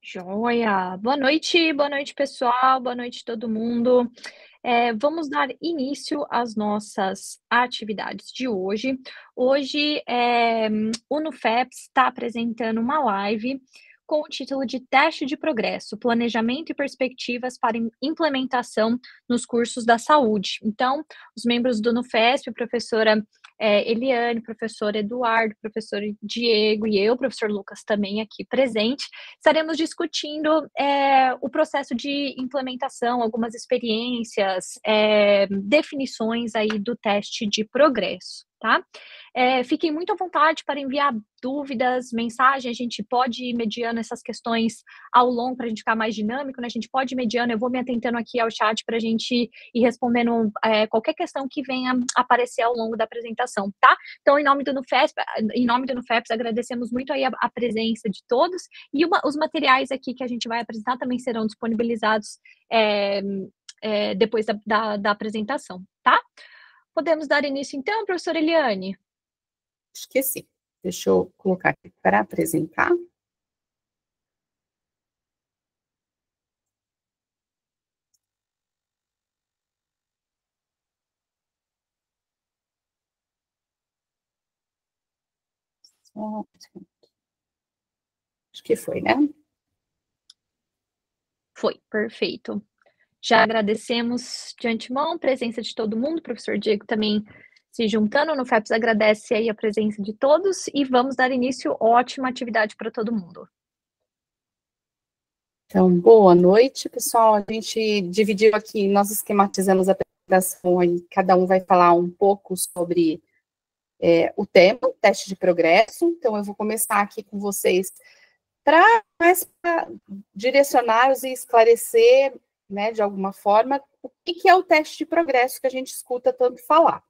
Joia! Boa noite, pessoal, boa noite todo mundo. Vamos dar início às nossas atividades de hoje. Hoje, o Nufeps está apresentando uma live com o título de Teste de Progresso, Planejamento e Perspectivas para Implementação nos Cursos da Saúde. Então, os membros do Nufesp, a professora Eliane, professor Eduardo, professor Diego e eu, professor Lucas, também aqui presente, estaremos discutindo o processo de implementação, algumas experiências, definições aí do teste de progresso, tá? Fiquem muito à vontade para enviar dúvidas, mensagens, a gente pode ir mediando essas questões ao longo para a gente ficar mais dinâmico, né? A gente pode ir mediando, eu vou me atentando aqui ao chat para a gente ir respondendo qualquer questão que venha aparecer ao longo da apresentação, tá? Então, em nome do Nufeps, agradecemos muito aí a presença de todos e os materiais aqui que a gente vai apresentar também serão disponibilizados depois da apresentação, tá? Podemos dar início então, professora Eliane? Esqueci. Deixa eu colocar aqui para apresentar. Acho que foi, né? Foi, perfeito. Já agradecemos de antemão a presença de todo mundo, o professor Diego também se juntando, no FEPS agradece aí a presença de todos e vamos dar início, ótima atividade para todo mundo. Então, boa noite, pessoal. A gente dividiu aqui, nós esquematizamos a apresentação aí, cada um vai falar um pouco sobre o tema, o teste de progresso. Então, eu vou começar aqui com vocês para direcionar-os e esclarecer, né, de alguma forma, o que é o teste de progresso que a gente escuta tanto falar.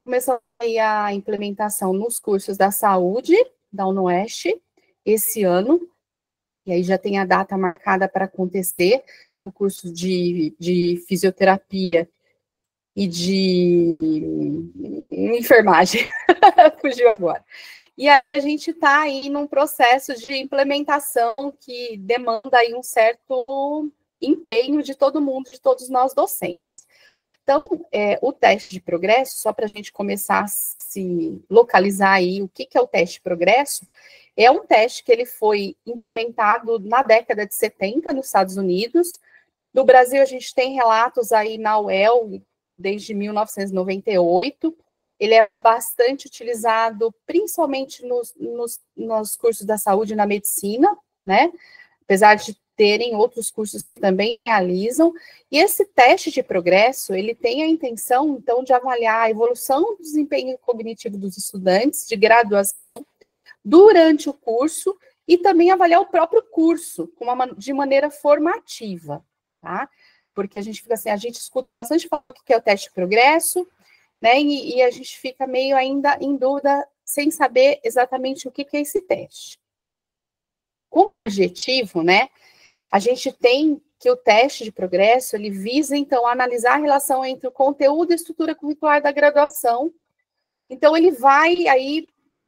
Começou aí a implementação nos cursos da saúde, da UnoOeste, esse ano, e aí já tem a data marcada para acontecer, o curso de fisioterapia e de enfermagem, fugiu agora. E a gente está aí num processo de implementação que demanda aí um certo empenho de todo mundo, de todos nós docentes. Então, o teste de progresso, só para a gente começar a se localizar aí, o que é o teste de progresso, é um teste que ele foi implementado na década de 70 nos Estados Unidos. No Brasil, a gente tem relatos aí na UEL desde 1998. Ele é bastante utilizado, principalmente nos cursos da saúde e na medicina, né? Apesar de terem outros cursos que também realizam. E esse teste de progresso, ele tem a intenção, então, de avaliar a evolução do desempenho cognitivo dos estudantes de graduação durante o curso e também avaliar o próprio curso de maneira formativa, tá? Porque a gente fica assim, a gente escuta bastante falar o que é o teste de progresso, né? E a gente fica meio ainda em dúvida, sem saber exatamente o que é esse teste. Como objetivo, né? A gente tem que o teste de progresso, ele visa, então, analisar a relação entre o conteúdo e a estrutura curricular da graduação. Então, ele vai aí,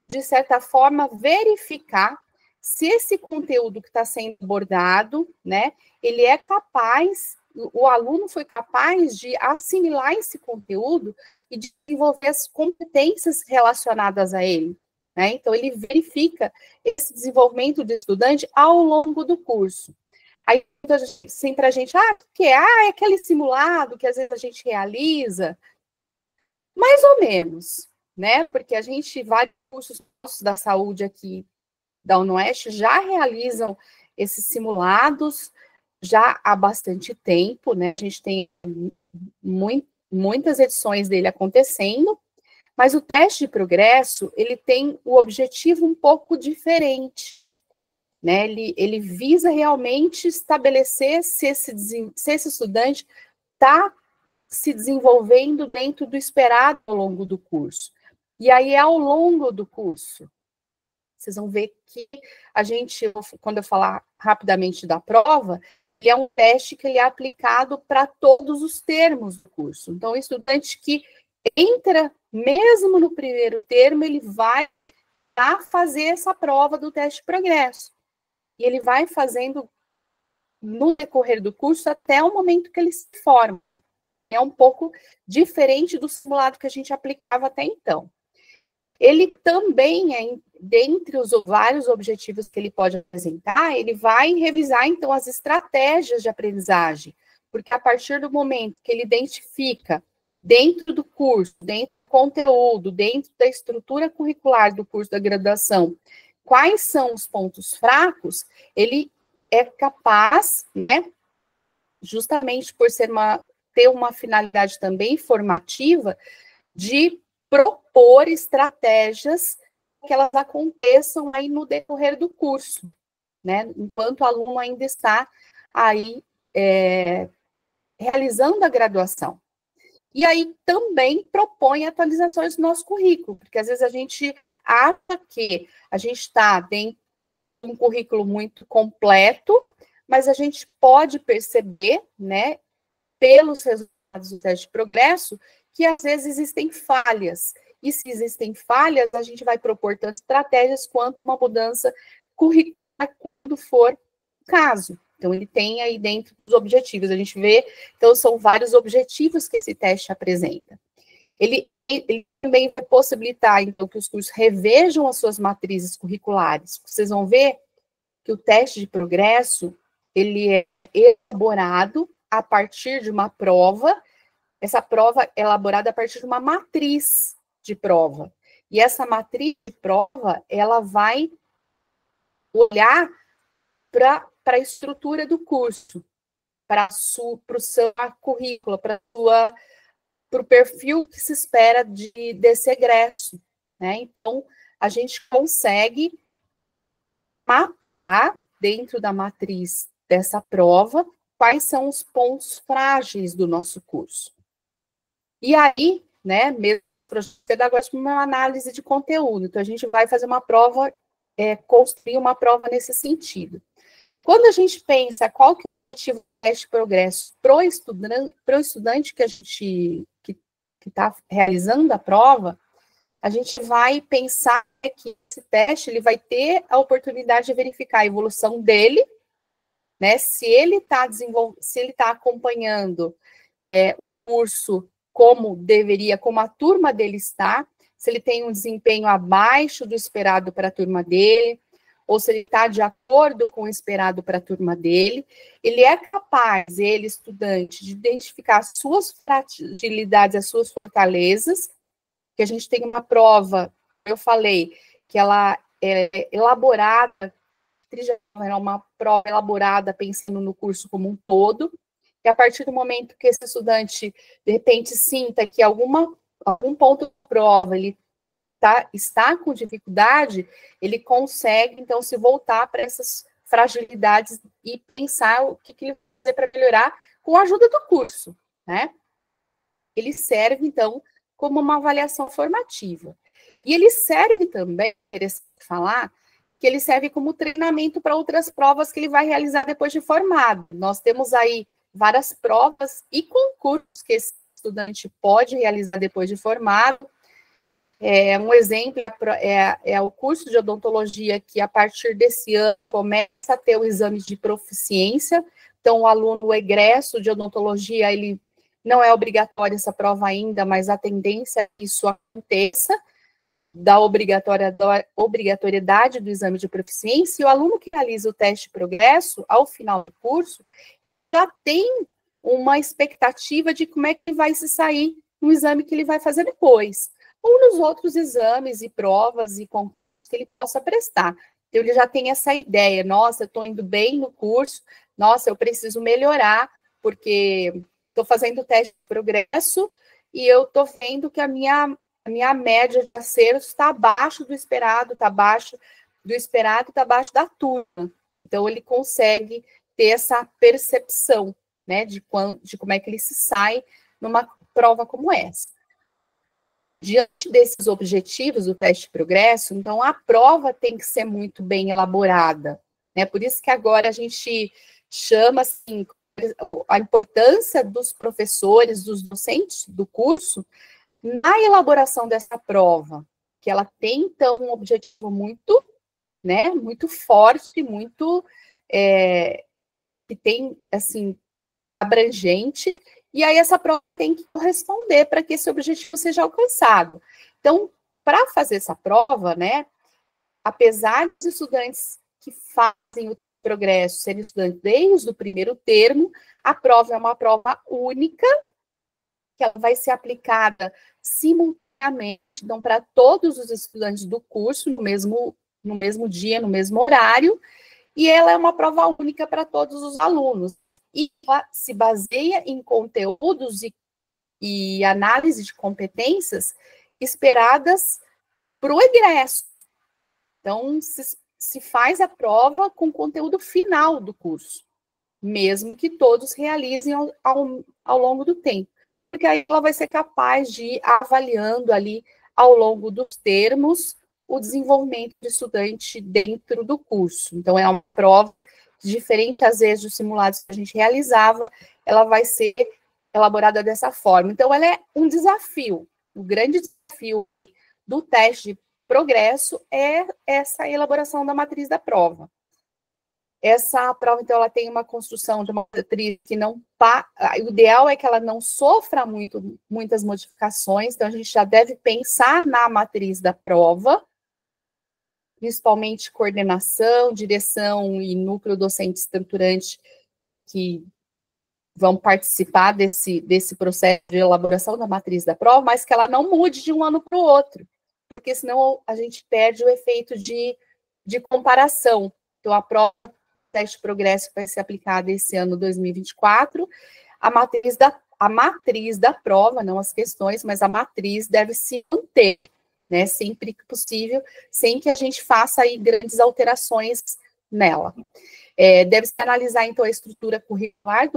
de certa forma, verificar se esse conteúdo que está sendo abordado, né, ele é capaz, o aluno foi capaz de assimilar esse conteúdo e de desenvolver as competências relacionadas a ele, né? Então, ele verifica esse desenvolvimento do estudante ao longo do curso. Aí, sempre a gente, o que é? É aquele simulado que às vezes a gente realiza, mais ou menos, né? Porque a gente, vários cursos da saúde aqui da UnoOeste já realizam esses simulados já há bastante tempo, né? A gente tem muitas edições dele acontecendo, mas o teste de progresso, ele tem o objetivo um pouco diferente, né? Ele visa realmente estabelecer se esse estudante está se desenvolvendo dentro do esperado ao longo do curso. E aí, ao longo do curso, vocês vão ver que a gente, quando eu falar rapidamente da prova, ele é um teste que ele é aplicado para todos os termos do curso. Então, o estudante que entra, mesmo no primeiro termo, ele vai fazer essa prova do teste de progresso. e ele vai fazendo no decorrer do curso até o momento que ele se forma. É um pouco diferente do simulado que a gente aplicava até então. Ele também, dentre os vários objetivos que ele pode apresentar, ele vai revisar, então, as estratégias de aprendizagem, porque a partir do momento que ele identifica, dentro do curso, dentro do conteúdo, dentro da estrutura curricular do curso da graduação, quais são os pontos fracos, ele é capaz, né, justamente por ter uma finalidade também formativa, de propor estratégias que elas aconteçam aí no decorrer do curso, né? Enquanto o aluno ainda está aí realizando a graduação. E aí também propõe atualizações do nosso currículo, porque às vezes a gente acha que a gente está dentro de um currículo muito completo, mas a gente pode perceber, né, pelos resultados do teste de progresso, que às vezes existem falhas. E se existem falhas, a gente vai propor tanto estratégias quanto uma mudança curricular quando for o caso. Então, ele tem aí dentro dos objetivos, a gente vê, então são vários objetivos que esse teste apresenta. Ele também vai possibilitar, então, que os cursos revejam as suas matrizes curriculares. Vocês vão ver que o teste de progresso, ele é elaborado a partir de uma prova, essa prova é elaborada a partir de uma matriz de prova. E essa matriz de prova, ela vai olhar para a estrutura do curso, para o seu currículo, para o perfil que se espera desse egresso, né? Então, a gente consegue mapear dentro da matriz dessa prova quais são os pontos frágeis do nosso curso. E aí, né, mesmo projeto pedagógico, uma análise de conteúdo. Então, a gente vai fazer uma prova, construir uma prova nesse sentido. Quando a gente pensa qual que é o objetivo do teste de progresso para o estudante que a gente que está realizando a prova, a gente vai pensar que esse teste ele vai ter a oportunidade de verificar a evolução dele, né? Se ele está acompanhando o curso como deveria, como a turma dele está, se ele tem um desempenho abaixo do esperado para a turma dele, ou se ele está de acordo com o esperado para a turma dele, ele é capaz, ele, estudante, de identificar as suas fragilidades, as suas fortalezas, que a gente tem uma prova, eu falei, que ela é elaborada, é uma prova elaborada pensando no curso como um todo, e a partir do momento que esse estudante, de repente, sinta que algum ponto da prova ele está com dificuldade, ele consegue, então, se voltar para essas fragilidades e pensar o que ele vai fazer para melhorar com a ajuda do curso, né? Ele serve, então, como uma avaliação formativa. E ele serve também, interessante falar, que ele serve como treinamento para outras provas que ele vai realizar depois de formado. Nós temos aí várias provas e concursos que esse estudante pode realizar depois de formado. Um exemplo é o curso de odontologia, que a partir desse ano começa a ter o exame de proficiência. Então, o aluno, o egresso de odontologia, ele não é obrigatório essa prova ainda, mas a tendência é que isso aconteça, da obrigatoriedade do exame de proficiência, e o aluno que realiza o teste de progresso, ao final do curso, já tem uma expectativa de como é que ele vai se sair no exame que ele vai fazer depois, ou nos outros exames e provas e concursos que ele possa prestar. Então, ele já tem essa ideia, nossa, eu estou indo bem no curso, nossa, eu preciso melhorar, porque estou fazendo o teste de progresso e eu estou vendo que a minha média de acertos está abaixo do esperado, está abaixo da turma. Então, ele consegue ter essa percepção, né, de como é que ele se sai numa prova como essa. Diante desses objetivos do teste de progresso, então, a prova tem que ser muito bem elaborada, né? Por isso que agora a gente chama, assim, a importância dos professores, dos docentes do curso, na elaboração dessa prova, que ela tem, então, um objetivo muito né, muito forte, muito, que tem, assim, abrangente, e aí essa prova tem que corresponder para que esse objetivo seja alcançado. Então, para fazer essa prova, né, apesar dos estudantes que fazem o progresso serem estudantes desde o primeiro termo, a prova é uma prova única, que ela vai ser aplicada simultaneamente, então, para todos os estudantes do curso, no mesmo dia, no mesmo horário, e ela é uma prova única para todos os alunos. E ela se baseia em conteúdos e análise de competências esperadas para o egresso. Então, se faz a prova com conteúdo final do curso, mesmo que todos realizem ao longo do tempo. Porque aí ela vai ser capaz de ir avaliando ali, ao longo dos termos, o desenvolvimento do estudante dentro do curso. Então, é uma prova diferente, às vezes, dos simulados que a gente realizava, ela vai ser elaborada dessa forma. Então, ela é um desafio. O grande desafio do teste de progresso é essa elaboração da matriz da prova. Essa prova, então, ela tem uma construção de uma matriz que não... O ideal é que ela não sofra muitas modificações, então a gente já deve pensar na matriz da prova, principalmente coordenação, direção e núcleo docente estruturante que vão participar desse processo de elaboração da matriz da prova, mas que ela não mude de um ano para o outro, porque senão a gente perde o efeito de comparação. Então, a prova teste de progresso que vai ser aplicada esse ano 2024, a matriz da prova, não as questões, mas a matriz deve se manter, né, sempre que possível, sem que a gente faça aí grandes alterações nela. Deve-se analisar, então, a estrutura curricular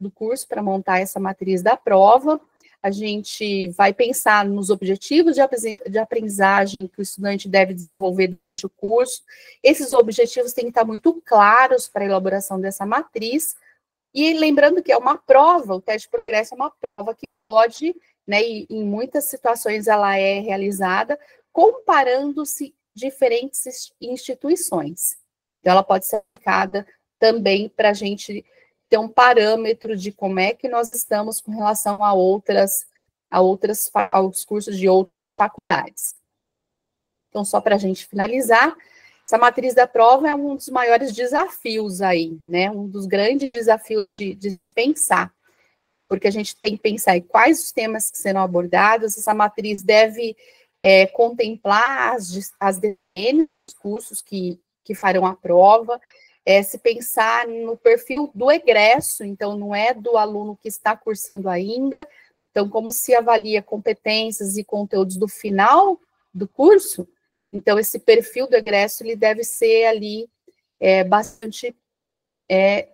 do curso para montar essa matriz da prova. A gente vai pensar nos objetivos de aprendizagem que o estudante deve desenvolver durante o curso. Esses objetivos têm que estar muito claros para a elaboração dessa matriz. E lembrando que é uma prova, o teste de progresso é uma prova que pode, né, e em muitas situações ela é realizada comparando-se diferentes instituições. Então, ela pode ser aplicada também para a gente ter um parâmetro de como é que nós estamos com relação aos cursos de outras faculdades. Então, só para a gente finalizar, essa matriz da prova é um dos maiores desafios aí, né? Um dos grandes desafios de pensar, porque a gente tem que pensar em quais os temas que serão abordados. Essa matriz deve contemplar as DPNs dos cursos que farão a prova, se pensar no perfil do egresso, então não é do aluno que está cursando ainda. Então, como se avalia competências e conteúdos do final do curso, então esse perfil do egresso ele deve ser ali bastante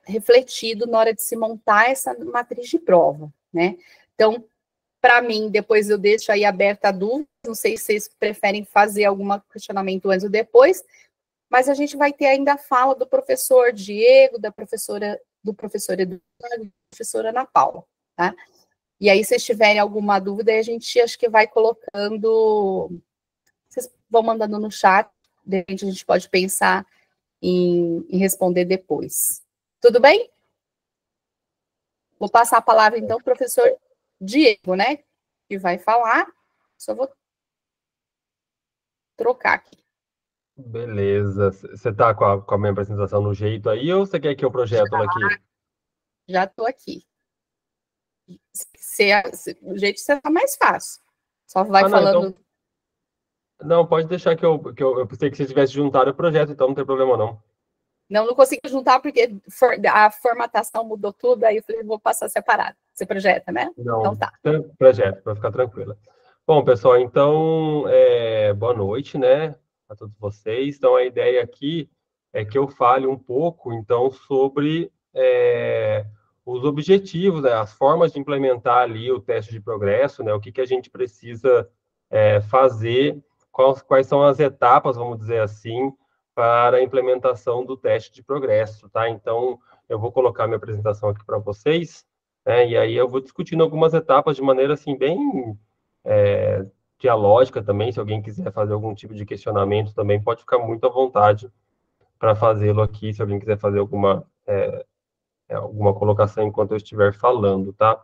refletido na hora de se montar essa matriz de prova, né? Então, para mim, depois eu deixo aí aberta a dúvida, não sei se vocês preferem fazer algum questionamento antes ou depois, mas a gente vai ter ainda a fala do professor Diego, do professor Eduardo, da professora Ana Paula, tá? E aí, se vocês tiverem alguma dúvida, a gente acho que vai colocando, vocês vão mandando no chat, de repente a gente pode pensar em responder depois. Tudo bem? Vou passar a palavra, então, para o professor Diego, né? Que vai falar. Só vou trocar aqui. Beleza. Você está com a minha apresentação no jeito aí ou você quer que eu projete ela aqui? Já estou aqui. O jeito que você está mais fácil. Só vai falando. Então... Não, pode deixar que eu pensei que você tivesse juntado o projeto, então não tem problema não. Não consegui juntar porque a formatação mudou tudo, aí eu falei, vou passar separado. Você projeta, né? Não, então tá. Projeto, para ficar tranquila. Bom, pessoal, então, boa noite, né, a todos vocês. Então, a ideia aqui é que eu fale um pouco, então, sobre os objetivos, né, as formas de implementar ali o teste de progresso, né, o que a gente precisa fazer, quais são as etapas, vamos dizer assim, para a implementação do teste de progresso, tá? Então, eu vou colocar minha apresentação aqui para vocês, e aí eu vou discutindo algumas etapas de maneira, assim, bem dialógica também, se alguém quiser fazer algum tipo de questionamento também, pode ficar muito à vontade para fazê-lo aqui, se alguém quiser fazer alguma colocação enquanto eu estiver falando, tá?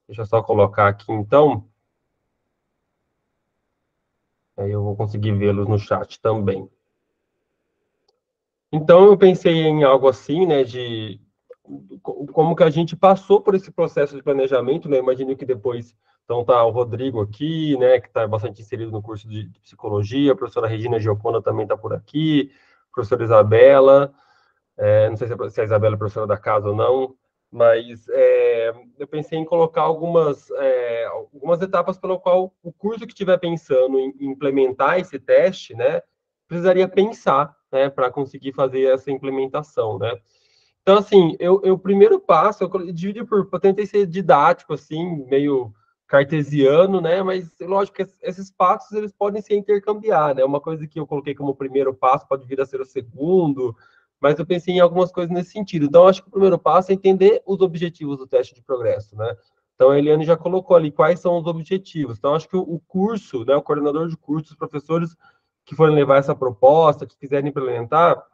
Deixa eu só colocar aqui, então, aí eu vou conseguir vê-los no chat também. Então, eu pensei em algo assim, né, de como que a gente passou por esse processo de planejamento, né? Imagino que depois, então, tá o Rodrigo aqui, né, que está bastante inserido no curso de psicologia, a professora Regina Giopona também está por aqui, a professora Isabela, não sei se a Isabela é professora da casa ou não, mas eu pensei em colocar algumas etapas pelo qual o curso que estiver pensando em implementar esse teste, né, precisaria pensar, né, para conseguir fazer essa implementação, né. Então, assim, o primeiro passo, eu dividi eu tentei ser didático, assim, meio cartesiano, né, mas lógico que esses passos, eles podem se intercambiar, né, uma coisa que eu coloquei como primeiro passo pode vir a ser o segundo, mas eu pensei em algumas coisas nesse sentido. Então, acho que o primeiro passo é entender os objetivos do teste de progresso, né. Então, a Eliane já colocou ali quais são os objetivos. Então, acho que o curso, né, o coordenador de curso, os professores que forem levar essa proposta, que quiserem implementar,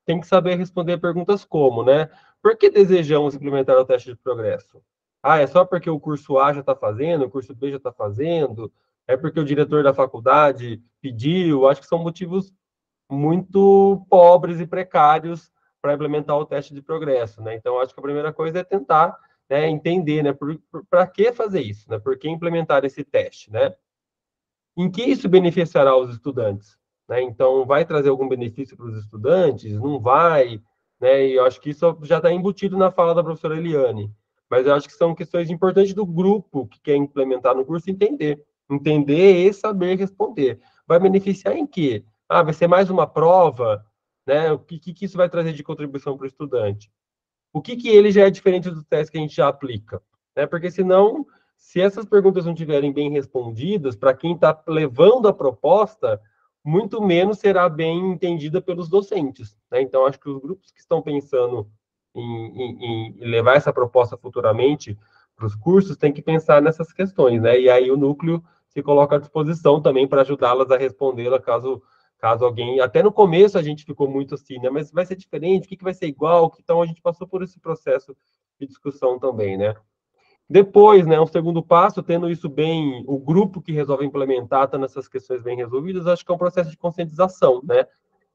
tem que saber responder perguntas como, né? Por que desejamos implementar o teste de progresso? Ah, é só porque o curso A já está fazendo, o curso B já está fazendo, é porque o diretor da faculdade pediu. Acho que são motivos muito pobres e precários para implementar o teste de progresso, né? Então, acho que a primeira coisa é tentar, né, entender, né, para que fazer isso, né? Por que implementar esse teste, né? Em que isso beneficiará os estudantes? Né? Então, vai trazer algum benefício para os estudantes? Não vai? Né? E eu acho que isso já está embutido na fala da professora Eliane. Mas eu acho que são questões importantes do grupo que quer implementar no curso entender. Entender e saber responder. Vai beneficiar em quê? Ah, vai ser mais uma prova? Né? O que isso vai trazer de contribuição para o estudante? O que ele já é diferente dos testes que a gente já aplica? Né? Porque senão, se essas perguntas não estiverem bem respondidas, para quem está levando a proposta, muito menos será bem entendida pelos docentes. Né? Então, acho que os grupos que estão pensando em levar essa proposta futuramente para os cursos têm que pensar nessas questões, né? E aí o núcleo se coloca à disposição também para ajudá-las a respondê-la caso alguém... Até no começo a gente ficou muito assim, né? Mas vai ser diferente? O que vai ser igual? Então a gente passou por esse processo de discussão também, né? Depois, né, um segundo passo, tendo isso bem, o grupo que resolve implementar, tendo essas questões bem resolvidas, acho que é um processo de conscientização, né?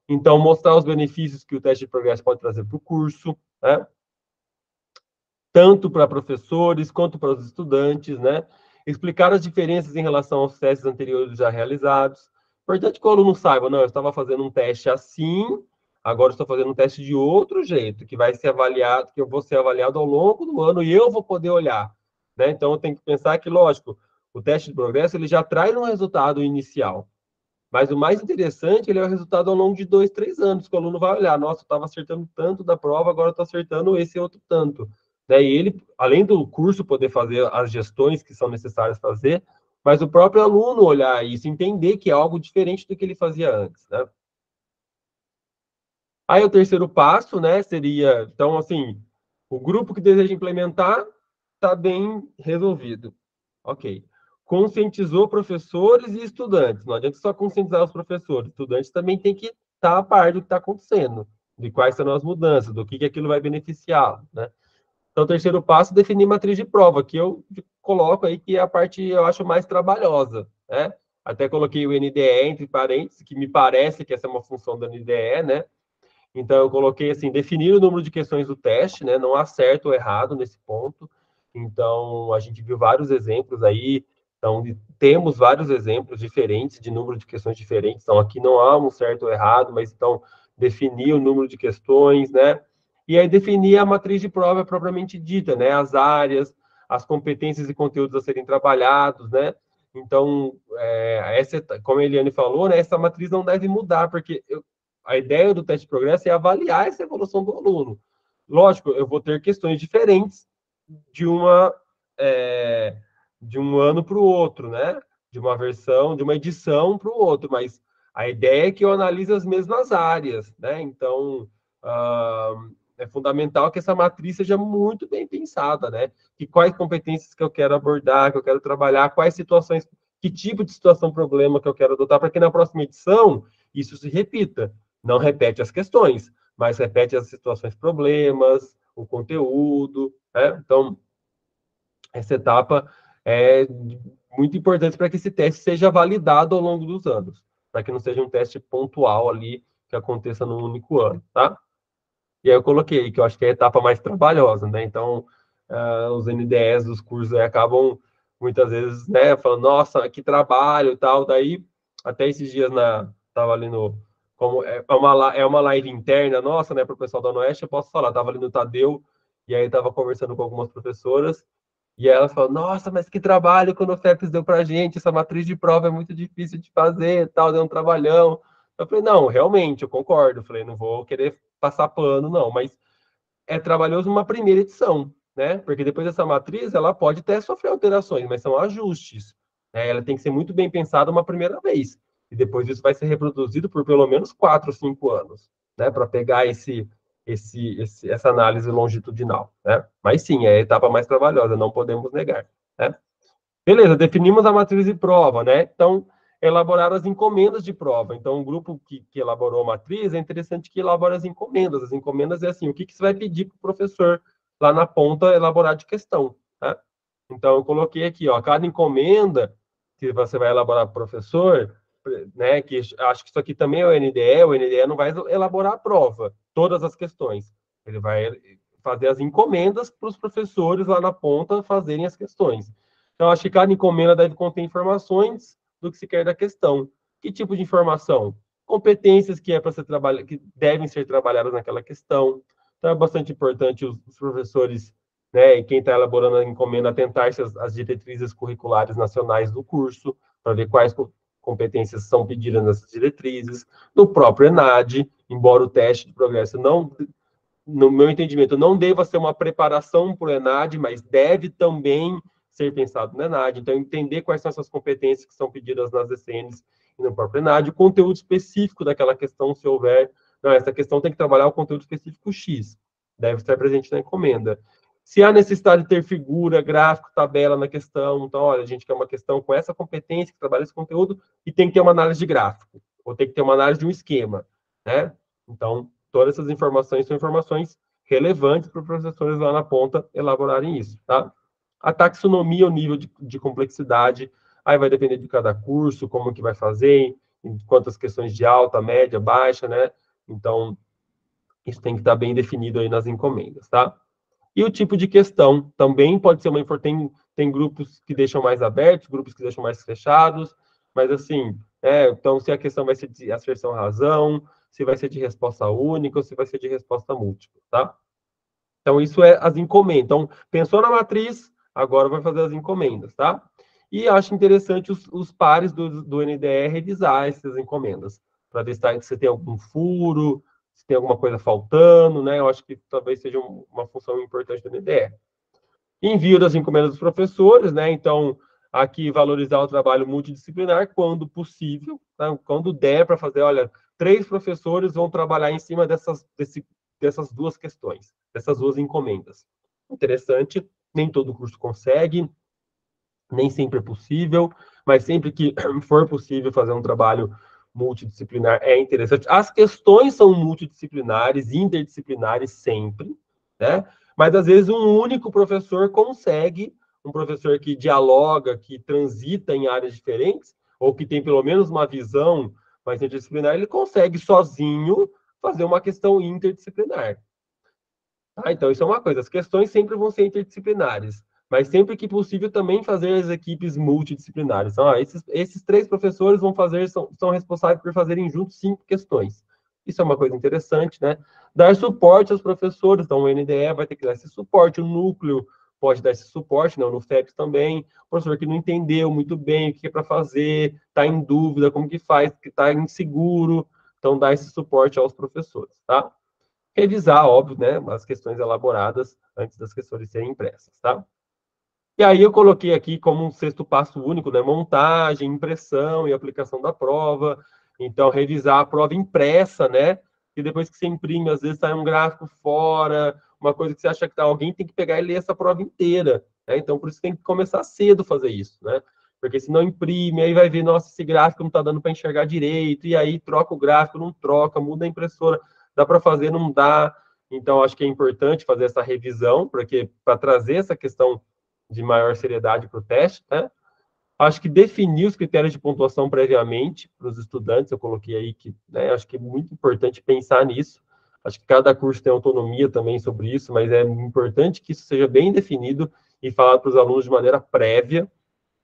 Então, mostrar os benefícios que o teste de progresso pode trazer para o curso, né? Tanto para professores quanto para os estudantes, né? Explicar as diferenças em relação aos testes anteriores já realizados. Importante que o aluno saiba, não, eu estava fazendo um teste assim, agora estou fazendo um teste de outro jeito, que vai ser avaliado, que eu vou ser avaliado ao longo do ano e eu vou poder olhar, né? Então, eu tenho que pensar que, lógico, o teste de progresso, ele já traz um resultado inicial, mas o mais interessante, ele é o resultado ao longo de 2, 3 anos, que o aluno vai olhar, nossa, eu estava acertando tanto da prova, agora estou acertando esse outro tanto. Né? E ele, além do curso poder fazer as gestões que são necessárias fazer, mas o próprio aluno olhar isso, entender que é algo diferente do que ele fazia antes. Né? Aí o terceiro passo, né, seria, então, assim, o grupo que deseja implementar está bem resolvido. Ok. Conscientizou professores e estudantes. Não adianta só conscientizar os professores. Os estudantes também têm que estar a par do que está acontecendo, de quais são as mudanças, do que aquilo vai beneficiá-lo, né? Então, o terceiro passo é definir matriz de prova, que eu coloco aí que é a parte, eu acho, mais trabalhosa, né? Até coloquei o NDE entre parênteses, que me parece que essa é uma função do NDE, né? Então, eu coloquei assim, definir o número de questões do teste, né? Não há certo ou errado nesse ponto. Então, a gente viu vários exemplos aí. Então, temos vários exemplos diferentes, de número de questões diferentes. Então, aqui não há um certo ou errado, mas então, definir o número de questões, né? E aí, definir a matriz de prova propriamente dita, né? As áreas, as competências e conteúdos a serem trabalhados, né? Então, como a Eliane falou, né? Essa matriz não deve mudar, porque a ideia do teste de progresso é avaliar essa evolução do aluno. Lógico, eu vou ter questões diferentes de de um ano para o outro, né? De uma versão, de uma edição para o outro, mas a ideia é que eu analise as mesmas áreas, né? Então, é fundamental que essa matriz seja muito bem pensada, né? Que quais competências que eu quero abordar, que eu quero trabalhar, quais situações que tipo de situação, problema que eu quero adotar, para que na próxima edição isso se repita. Não repete as questões, mas repete as situações, problemas, o conteúdo, né? Então, essa etapa é muito importante para que esse teste seja validado ao longo dos anos, para que não seja um teste pontual ali que aconteça num único ano, tá? E aí eu coloquei que eu acho que é a etapa mais trabalhosa, né? Então, os NDEs dos cursos aí acabam muitas vezes, né, falando, nossa, que trabalho e tal. Daí, até esses dias tava ali no, como é uma live interna nossa, né, para o pessoal da Oeste, eu posso falar, tava ali no Tadeu, e aí tava conversando com algumas professoras, e elas falam, nossa, mas que trabalho que o Nofeps deu pra gente, essa matriz de prova é muito difícil de fazer, tal, deu um trabalhão. Eu falei, não, realmente, eu concordo. Eu falei, não vou querer passar pano, não, mas é trabalhoso uma primeira edição, né? Porque depois dessa matriz, ela pode até sofrer alterações, mas são ajustes, né? Ela tem que ser muito bem pensada uma primeira vez. E depois isso vai ser reproduzido por pelo menos 4 ou 5 anos, né? Para pegar essa análise longitudinal, né? Mas sim, é a etapa mais trabalhosa, não podemos negar, né? Beleza, definimos a matriz de prova, né? Então, elaborar as encomendas de prova. Então, o grupo que elaborou a matriz, é interessante que elabore as encomendas. As encomendas é assim, o que você vai pedir para o professor lá na ponta elaborar de questão, tá? Então, eu coloquei aqui, ó, cada encomenda que você vai elaborar para o professor, né, que acho que isso aqui também é o NDE não vai elaborar a prova, todas as questões. Ele vai fazer as encomendas para os professores lá na ponta fazerem as questões. Então, acho que cada encomenda deve conter informações do que se quer da questão. Que tipo de informação? Competências que é para ser trabalhado, que devem ser trabalhadas naquela questão. Então, é bastante importante os professores, né, e quem está elaborando a encomenda, atentar-se às diretrizes curriculares nacionais do curso, para ver quais competências são pedidas nessas diretrizes. No próprio ENAD, embora o teste de progresso não, no meu entendimento, não deva ser uma preparação para o ENAD, mas deve também ser pensado no ENAD. Então, entender quais são essas competências que são pedidas nas DCNs e no próprio ENAD, o conteúdo específico daquela questão, se houver. Não, essa questão tem que trabalhar o conteúdo específico X, deve estar presente na encomenda. Se há necessidade de ter figura, gráfico, tabela na questão, então, olha, a gente quer uma questão com essa competência, que trabalha esse conteúdo, e tem que ter uma análise de gráfico, ou tem que ter uma análise de um esquema, né? Então, todas essas informações são informações relevantes para os professores lá na ponta elaborarem isso, tá? A taxonomia, o nível de complexidade, aí vai depender de cada curso, como que vai fazer, em quantas questões de alta, média, baixa, né? Então, isso tem que estar bem definido aí nas encomendas, tá? E o tipo de questão também pode ser uma importante. Tem grupos que deixam mais abertos, grupos que deixam mais fechados, mas assim, então se a questão vai ser de asserção-razão, se vai ser de resposta única ou se vai ser de resposta múltipla, tá? Então, isso é as encomendas. Então, pensou na matriz, agora vai fazer as encomendas, tá? E acho interessante os pares do NDE revisar essas encomendas, para ver se tem algum furo, se tem alguma coisa faltando, né? Eu acho que talvez seja uma função importante do NDE. Envio das encomendas dos professores, né? Então, aqui valorizar o trabalho multidisciplinar quando possível, tá? Quando der para fazer, olha, 3 professores vão trabalhar em cima dessas 2 questões, dessas 2 encomendas. Interessante, nem todo curso consegue, nem sempre é possível, mas sempre que for possível fazer um trabalho multidisciplinar é interessante. As questões são multidisciplinares, interdisciplinares sempre, né? Mas às vezes um único professor consegue, um professor que dialoga, que transita em áreas diferentes, ou que tem pelo menos uma visão mais interdisciplinar, ele consegue sozinho fazer uma questão interdisciplinar. Tá? Então, isso é uma coisa. As questões sempre vão ser interdisciplinares, mas sempre que possível também fazer as equipes multidisciplinares. Então, esses 3 professores vão fazer, são responsáveis por fazerem juntos 5 questões. Isso é uma coisa interessante, né? Dar suporte aos professores. Então, o NDE vai ter que dar esse suporte, o núcleo pode dar esse suporte, não, no FEPS também. O professor que não entendeu muito bem o que é para fazer, está em dúvida, como que faz, que está inseguro. Então, dá esse suporte aos professores, tá? Revisar, óbvio, né, as questões elaboradas antes das questões serem impressas, tá? E aí eu coloquei aqui como um 6º passo único, né, montagem, impressão e aplicação da prova. Então, revisar a prova impressa, né, e depois que você imprime, às vezes sai um gráfico fora, uma coisa que você acha que tá, alguém tem que pegar e ler essa prova inteira, né? Então, por isso tem que começar cedo a fazer isso, né? Porque se não imprime, aí vai ver, nossa, esse gráfico não está dando para enxergar direito, e aí troca o gráfico, não troca, muda a impressora, dá para fazer, não dá. Então, acho que é importante fazer essa revisão, porque para trazer essa questão de maior seriedade para o teste, né? Acho que definir os critérios de pontuação previamente para os estudantes, eu coloquei aí que, né, acho que é muito importante pensar nisso. Acho que cada curso tem autonomia também sobre isso, mas é importante que isso seja bem definido e falado para os alunos de maneira prévia,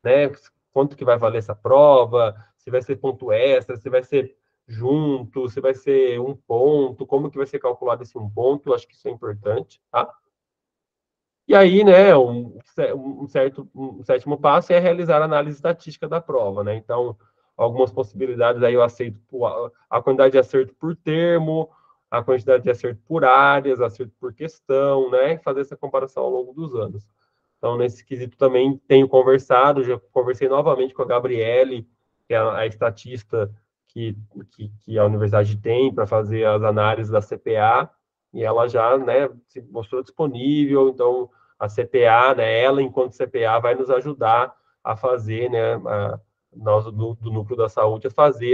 né? Quanto que vai valer essa prova, se vai ser ponto extra, se vai ser junto, se vai ser um ponto, como que vai ser calculado esse um ponto, eu acho que isso é importante, tá? E aí, né, um sétimo passo é realizar a análise estatística da prova, né? Então, algumas possibilidades aí eu aceito a quantidade de acerto por termo, a quantidade de acerto por áreas, acerto por questão, né? E fazer essa comparação ao longo dos anos. Então, nesse quesito também tenho conversado, já conversei novamente com a Gabriele, que é a estatista que a universidade tem para fazer as análises da CPA, e ela já, né, se mostrou disponível, então a CPA, né, ela enquanto CPA vai nos ajudar a fazer, né, nós do Núcleo da Saúde, a fazer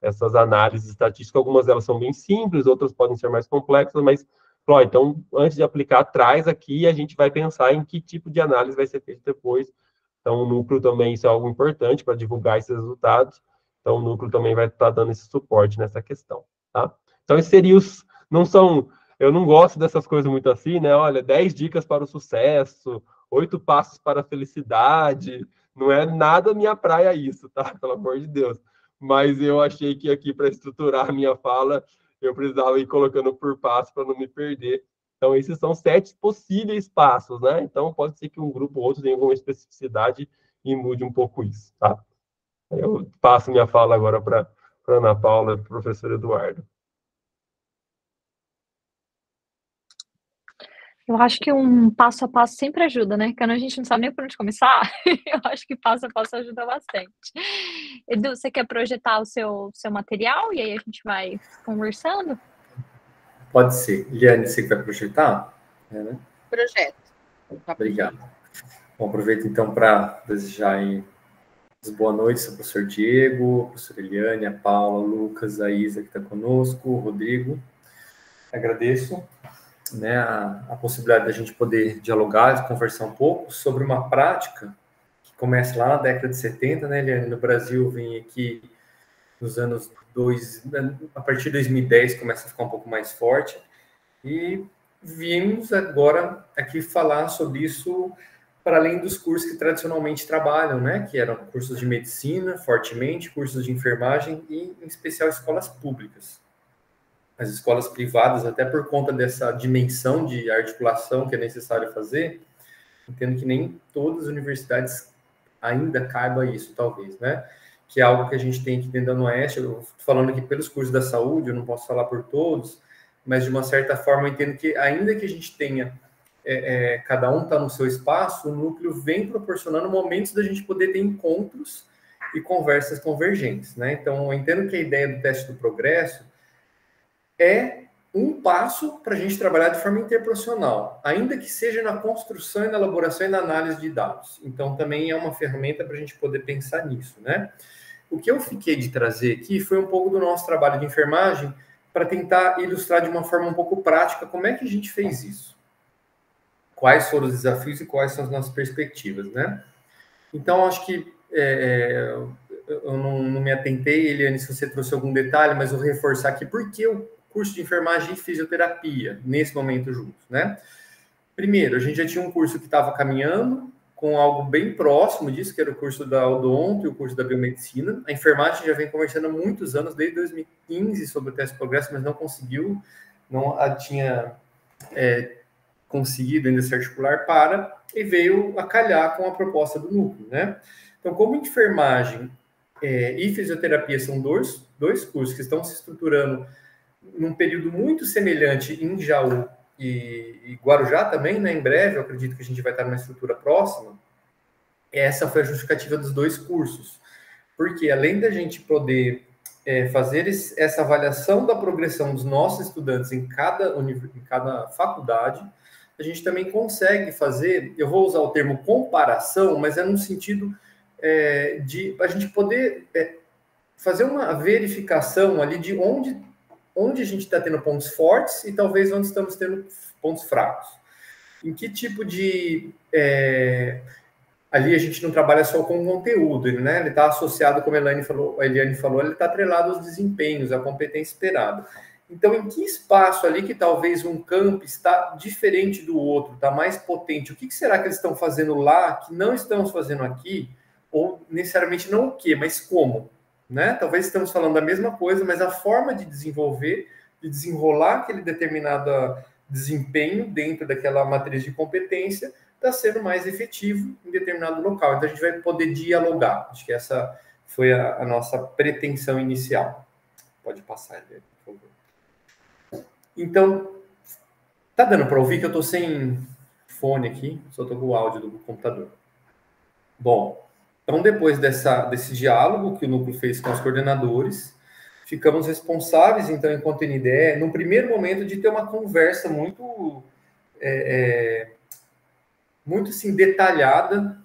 essas análises estatísticas, algumas delas são bem simples, outras podem ser mais complexas, mas, então, antes de aplicar, traz aqui e a gente vai pensar em que tipo de análise vai ser feito depois. Então, o Núcleo também, isso é algo importante para divulgar esses resultados, então o Núcleo também vai estar dando esse suporte nessa questão, tá? Então, esses seriam não são... Eu não gosto dessas coisas muito assim, né? Olha, 10 dicas para o sucesso, 8 passos para a felicidade. Não é nada minha praia isso, tá? Pelo amor de Deus. Mas eu achei que aqui, para estruturar a minha fala, eu precisava ir colocando por passo para não me perder. Então, esses são 7 possíveis passos, né? Então, pode ser que um grupo ou outro tenha alguma especificidade e mude um pouco isso, tá? Eu passo minha fala agora para a Ana Paula e para o professor Eduardo. Eu acho que um passo a passo sempre ajuda, né, quando a gente não sabe nem por onde começar, eu acho que passo a passo ajuda bastante. Edu, você quer projetar o seu material e aí a gente vai conversando? Pode ser. Liane, você que vai projetar? Né? Projeto. Obrigado. Bom, aproveito então para desejar aí boa noite ao professor Diego, a professora Eliane, a Paula, o Lucas, a Isa que está conosco, o Rodrigo. Agradeço, né, a possibilidade da gente poder dialogar, conversar um pouco sobre uma prática que começa lá na década de 70, né, Eliane? No Brasil, vem aqui nos anos a partir de 2010 começa a ficar um pouco mais forte, e viemos agora aqui falar sobre isso para além dos cursos que tradicionalmente trabalham, né, que eram cursos de medicina, fortemente, cursos de enfermagem e, em especial, escolas públicas. As escolas privadas, até por conta dessa dimensão de articulação que é necessário fazer, entendo que nem todas as universidades ainda caiba isso, talvez, né? Que é algo que a gente tem aqui dentro da Oeste. Eu estou falando aqui pelos cursos da saúde, eu não posso falar por todos, mas de uma certa forma eu entendo que ainda que a gente tenha, cada um está no seu espaço, o núcleo vem proporcionando momentos da gente poder ter encontros e conversas convergentes, né? Então, eu entendo que a ideia do teste do progresso é um passo para a gente trabalhar de forma interprofissional, ainda que seja na construção e na elaboração e na análise de dados. Então, também é uma ferramenta para a gente poder pensar nisso, né? O que eu fiquei de trazer aqui foi um pouco do nosso trabalho de enfermagem para tentar ilustrar de uma forma um pouco prática como é que a gente fez isso. Quais foram os desafios e quais são as nossas perspectivas, né? Então, acho que eu não me atentei, Eliane, se você trouxe algum detalhe, mas vou reforçar aqui por que o curso de enfermagem e fisioterapia, nesse momento juntos, né? Primeiro, a gente já tinha um curso que estava caminhando com algo bem próximo disso, que era o curso da odonto e o curso da biomedicina. A enfermagem já vem conversando há muitos anos, desde 2015, sobre o teste de progresso, mas não conseguiu, não a tinha conseguido ainda se articular e veio a calhar com a proposta do núcleo, né? Então, como enfermagem e fisioterapia são dois cursos que estão se estruturando num período muito semelhante em Jaú e Guarujá também, né? Em breve, eu acredito que a gente vai estar numa estrutura próxima. Essa foi a justificativa dos dois cursos. Porque, além da gente poder fazer essa avaliação da progressão dos nossos estudantes em cada faculdade, a gente também consegue fazer, eu vou usar o termo comparação, mas é no sentido de a gente poder fazer uma verificação ali de onde a gente está tendo pontos fortes e talvez onde estamos tendo pontos fracos. Em que tipo de... ali a gente não trabalha só com conteúdo, né? Ele está associado, como a Eliane falou, ele está atrelado aos desempenhos, à competência esperada. Então, em que espaço ali que talvez um campo está diferente do outro, está mais potente? O que será que eles estão fazendo lá que não estamos fazendo aqui? Ou necessariamente não o quê, mas como? Né? Talvez estamos falando da mesma coisa, mas a forma de desenvolver, de desenrolar aquele determinado desempenho dentro daquela matriz de competência está sendo mais efetivo em determinado local. Então, a gente vai poder dialogar. Acho que essa foi a nossa pretensão inicial. Pode passar, por favor. Então, tá dando para ouvir que eu estou sem fone aqui, só estou com o áudio do computador. Bom, então depois desse diálogo que o núcleo fez com os coordenadores, ficamos responsáveis, então, enquanto NDE, num primeiro momento, de ter uma conversa muito assim, detalhada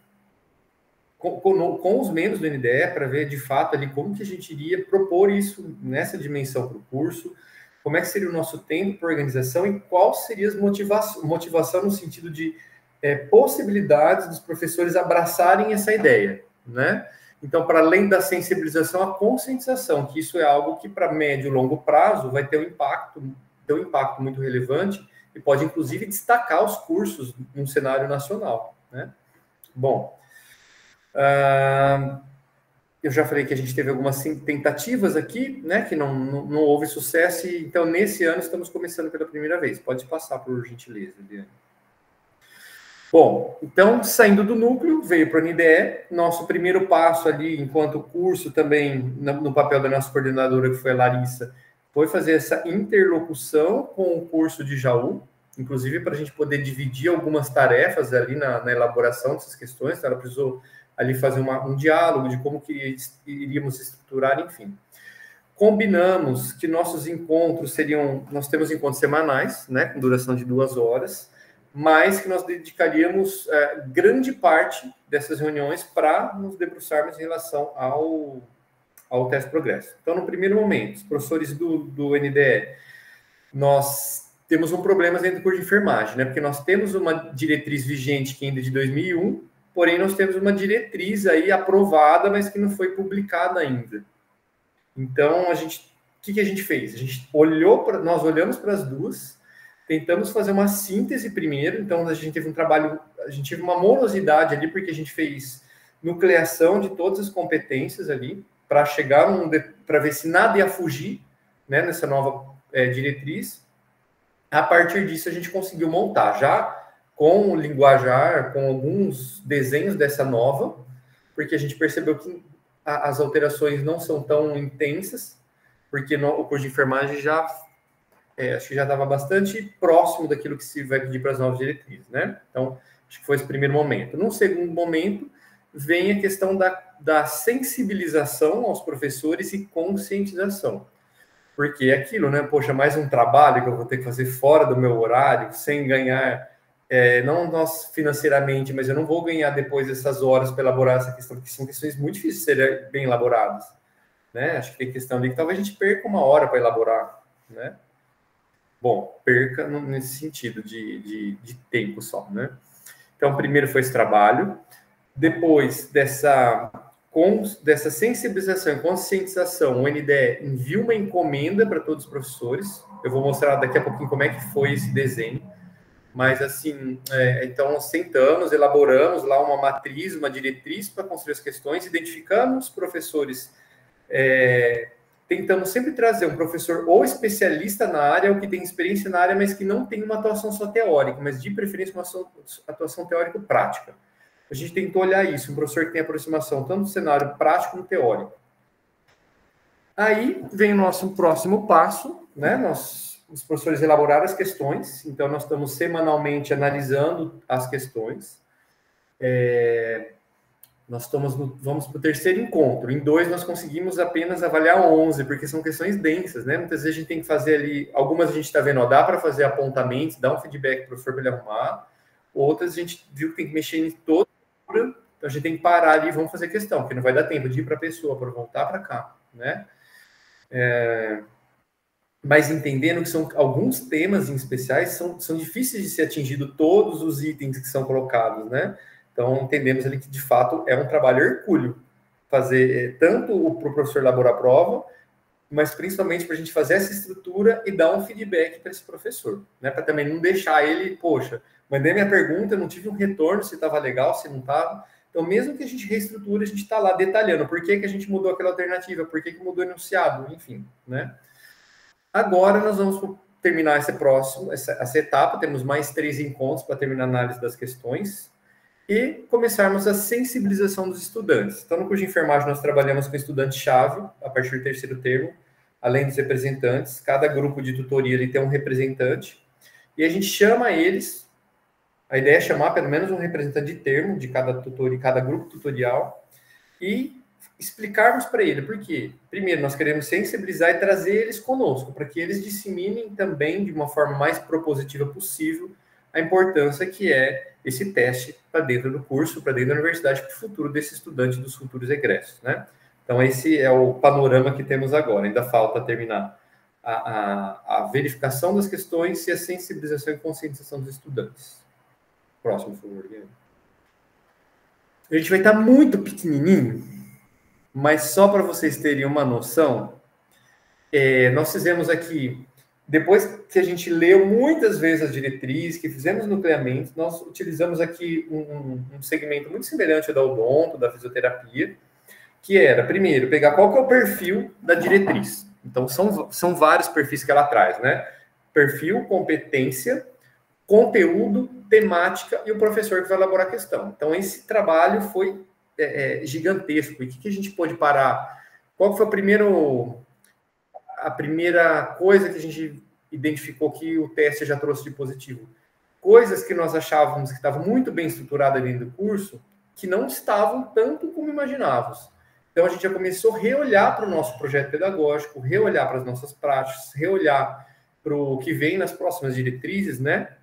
com os membros do NDE, para ver, de fato, ali como que a gente iria propor isso nessa dimensão para o curso, como é que seria o nosso tempo para organização e qual seria a motivação no sentido de possibilidades dos professores abraçarem essa ideia, né? Então, para além da sensibilização, a conscientização, que isso é algo que, para médio e longo prazo, vai ter um impacto muito relevante e pode, inclusive, destacar os cursos no cenário nacional, né? Bom, eu já falei que a gente teve algumas tentativas aqui, né, que não houve sucesso, e, então, nesse ano, estamos começando pela primeira vez. Pode passar, por gentileza, Eliane. Bom, então, saindo do núcleo, veio para o NDE. Nosso primeiro passo ali, enquanto curso também, no papel da nossa coordenadora, que foi a Larissa, foi fazer essa interlocução com o curso de Jaú, inclusive para a gente poder dividir algumas tarefas ali na elaboração dessas questões. Então, ela precisou ali fazer um diálogo de como que iríamos estruturar, enfim. Combinamos que nossos encontros nós temos encontros semanais, né, com duração de 2 horas, mas que nós dedicaríamos grande parte dessas reuniões para nos debruçarmos em relação ao teste progresso. Então, no primeiro momento, os professores do NDE, nós temos um problema dentro do curso de enfermagem, né, porque nós temos uma diretriz vigente que ainda é de 2001, porém, nós temos uma diretriz aí aprovada, mas que não foi publicada ainda. Então, o que a gente fez? Nós olhamos para as duas, tentamos fazer uma síntese primeiro, então a gente teve a gente teve uma morosidade ali, porque a gente fez nucleação de todas as competências ali, para chegar para ver se nada ia fugir, né, nessa nova diretriz. A partir disso, a gente conseguiu montar já com o linguajar, com alguns desenhos dessa nova, porque a gente percebeu que as alterações não são tão intensas, porque o curso de enfermagem acho que já estava bastante próximo daquilo que se vai pedir para as novas diretrizes, né? Então, acho que foi esse primeiro momento. Num segundo momento, vem a questão da sensibilização aos professores e conscientização. Porque é aquilo, né? Poxa, mais um trabalho que eu vou ter que fazer fora do meu horário, sem ganhar... não nós financeiramente, mas eu não vou ganhar depois dessas horas para elaborar essa questão, porque são questões muito difíceis de serem bem elaboradas, né? Acho que tem questão ali que talvez a gente perca 1 hora para elaborar, né? Bom, perca nesse sentido de tempo só, né? Então, primeiro foi esse trabalho, depois dessa sensibilização e conscientização, o NDE envia uma encomenda para todos os professores. Eu vou mostrar daqui a pouquinho como é que foi esse desenho. Mas, assim, então, sentamos, elaboramos lá uma matriz, uma diretriz para construir as questões, identificamos os professores, tentamos sempre trazer um professor ou especialista na área, ou que tem experiência na área, mas que não tem uma atuação só teórica, mas, de preferência, uma atuação teórico-prática. A gente tentou olhar isso, um professor que tem aproximação tanto do cenário prático como teórico. Aí vem o nosso próximo passo, né? Os professores elaboraram as questões, então nós estamos semanalmente analisando as questões. Vamos para o terceiro encontro. Em 2, nós conseguimos apenas avaliar 11, porque são questões densas, né? Muitas vezes a gente tem que fazer ali, algumas a gente está vendo, dá para fazer apontamentos, dar um feedback para o professor para ele arrumar, outras a gente viu que tem que mexer em toda, então Então, a gente tem que parar ali e vamos fazer questão, porque não vai dar tempo de ir para a pessoa, para voltar para cá, né? Mas entendendo que são alguns temas em especiais são difíceis de ser atingido todos os itens que são colocados, né? Então, entendemos ali que, de fato, é um trabalho hercúleo fazer tanto para o professor elaborar a prova, mas principalmente para a gente fazer essa estrutura e dar um feedback para esse professor, né? Para também não deixar ele, poxa, mandei minha pergunta, não tive um retorno se estava legal, se não estava. Então, mesmo que a gente reestruture, a gente está lá detalhando por que a gente mudou aquela alternativa, por que mudou o enunciado, enfim, né? Agora nós vamos terminar essa etapa, temos mais 3 encontros para terminar a análise das questões e começarmos a sensibilização dos estudantes. Então, no curso de enfermagem, nós trabalhamos com estudante-chave, a partir do 3º termo, além dos representantes. Cada grupo de tutoria ele tem um representante, e a gente chama eles, a ideia é chamar pelo menos um representante de termo, de cada tutor e cada grupo tutorial, e explicarmos para ele por quê. Primeiro, nós queremos sensibilizar e trazer eles conosco, para que eles disseminem também, de uma forma mais propositiva possível, a importância que é esse teste para dentro do curso, para dentro da universidade, para o futuro desse estudante, dos futuros egressos, né? Então, esse é o panorama que temos agora. Ainda falta terminar a verificação das questões e a sensibilização e conscientização dos estudantes. Próximo, por favor, Guilherme. A gente vai estar muito pequenininho, mas só para vocês terem uma noção, nós fizemos aqui, depois que a gente leu muitas vezes as diretrizes, que fizemos nucleamento, nós utilizamos aqui um segmento muito semelhante ao da odonto, da fisioterapia, que era, primeiro, pegar qual que é o perfil da diretriz. Então, são vários perfis que ela traz, né? Perfil, competência, conteúdo, temática e o professor que vai elaborar a questão. Então, esse trabalho foi gigantesco. E o que a gente pôde parar? Qual foi a primeira coisa que a gente identificou que o teste já trouxe de positivo? Coisas que nós achávamos que estavam muito bem estruturadas dentro do curso, que não estavam tanto como imaginávamos. Então, a gente já começou a reolhar para o nosso projeto pedagógico, reolhar para as nossas práticas, reolhar para o que vem nas próximas diretrizes, né?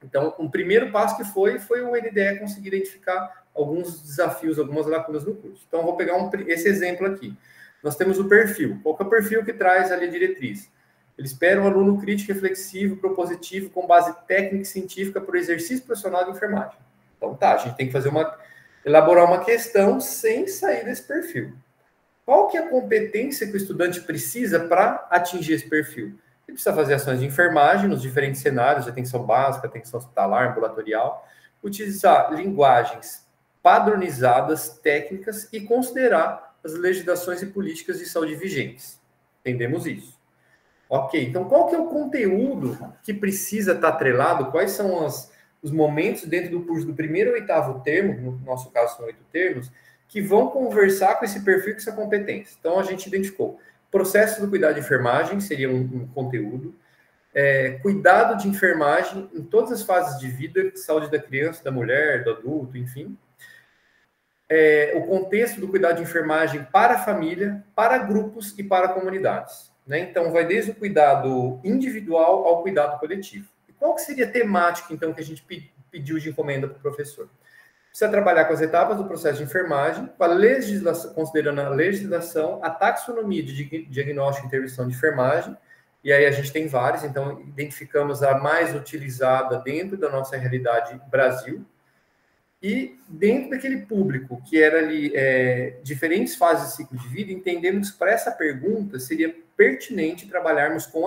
Então, um primeiro passo que foi o NDE conseguir identificar alguns desafios, algumas lacunas no curso. Então, eu vou pegar esse exemplo aqui. Nós temos o perfil. Qual que é o perfil que traz ali a diretriz? Ele espera um aluno crítico, reflexivo, propositivo, com base técnica e científica para o exercício profissional de enfermagem. Então, tá, a gente tem que elaborar uma questão sem sair desse perfil. Qual que é a competência que o estudante precisa para atingir esse perfil? Ele precisa fazer ações de enfermagem nos diferentes cenários, atenção básica, atenção hospitalar, ambulatorial, utilizar linguagens padronizadas, técnicas e considerar as legislações e políticas de saúde vigentes. Entendemos isso. Ok, então qual que é o conteúdo que precisa estar atrelado? Quais são os momentos dentro do curso do 1º ao 8º termo, no nosso caso são 8 termos, que vão conversar com esse perfil, com essa competência? Então, a gente identificou processo do cuidado de enfermagem, seria um conteúdo, cuidado de enfermagem em todas as fases de vida, saúde da criança, da mulher, do adulto, enfim. O contexto do cuidado de enfermagem para a família, para grupos e para comunidades, né? Então, vai desde o cuidado individual ao cuidado coletivo. E qual que seria a temática, então, que a gente pediu de encomenda para o professor? Precisa trabalhar com as etapas do processo de enfermagem, com a legislação, considerando a legislação, a taxonomia de diagnóstico e intervenção de enfermagem, e aí a gente tem várias, então identificamos a mais utilizada dentro da nossa realidade Brasil, e dentro daquele público que era ali diferentes fases de ciclo de vida, entendemos que para essa pergunta seria pertinente trabalharmos com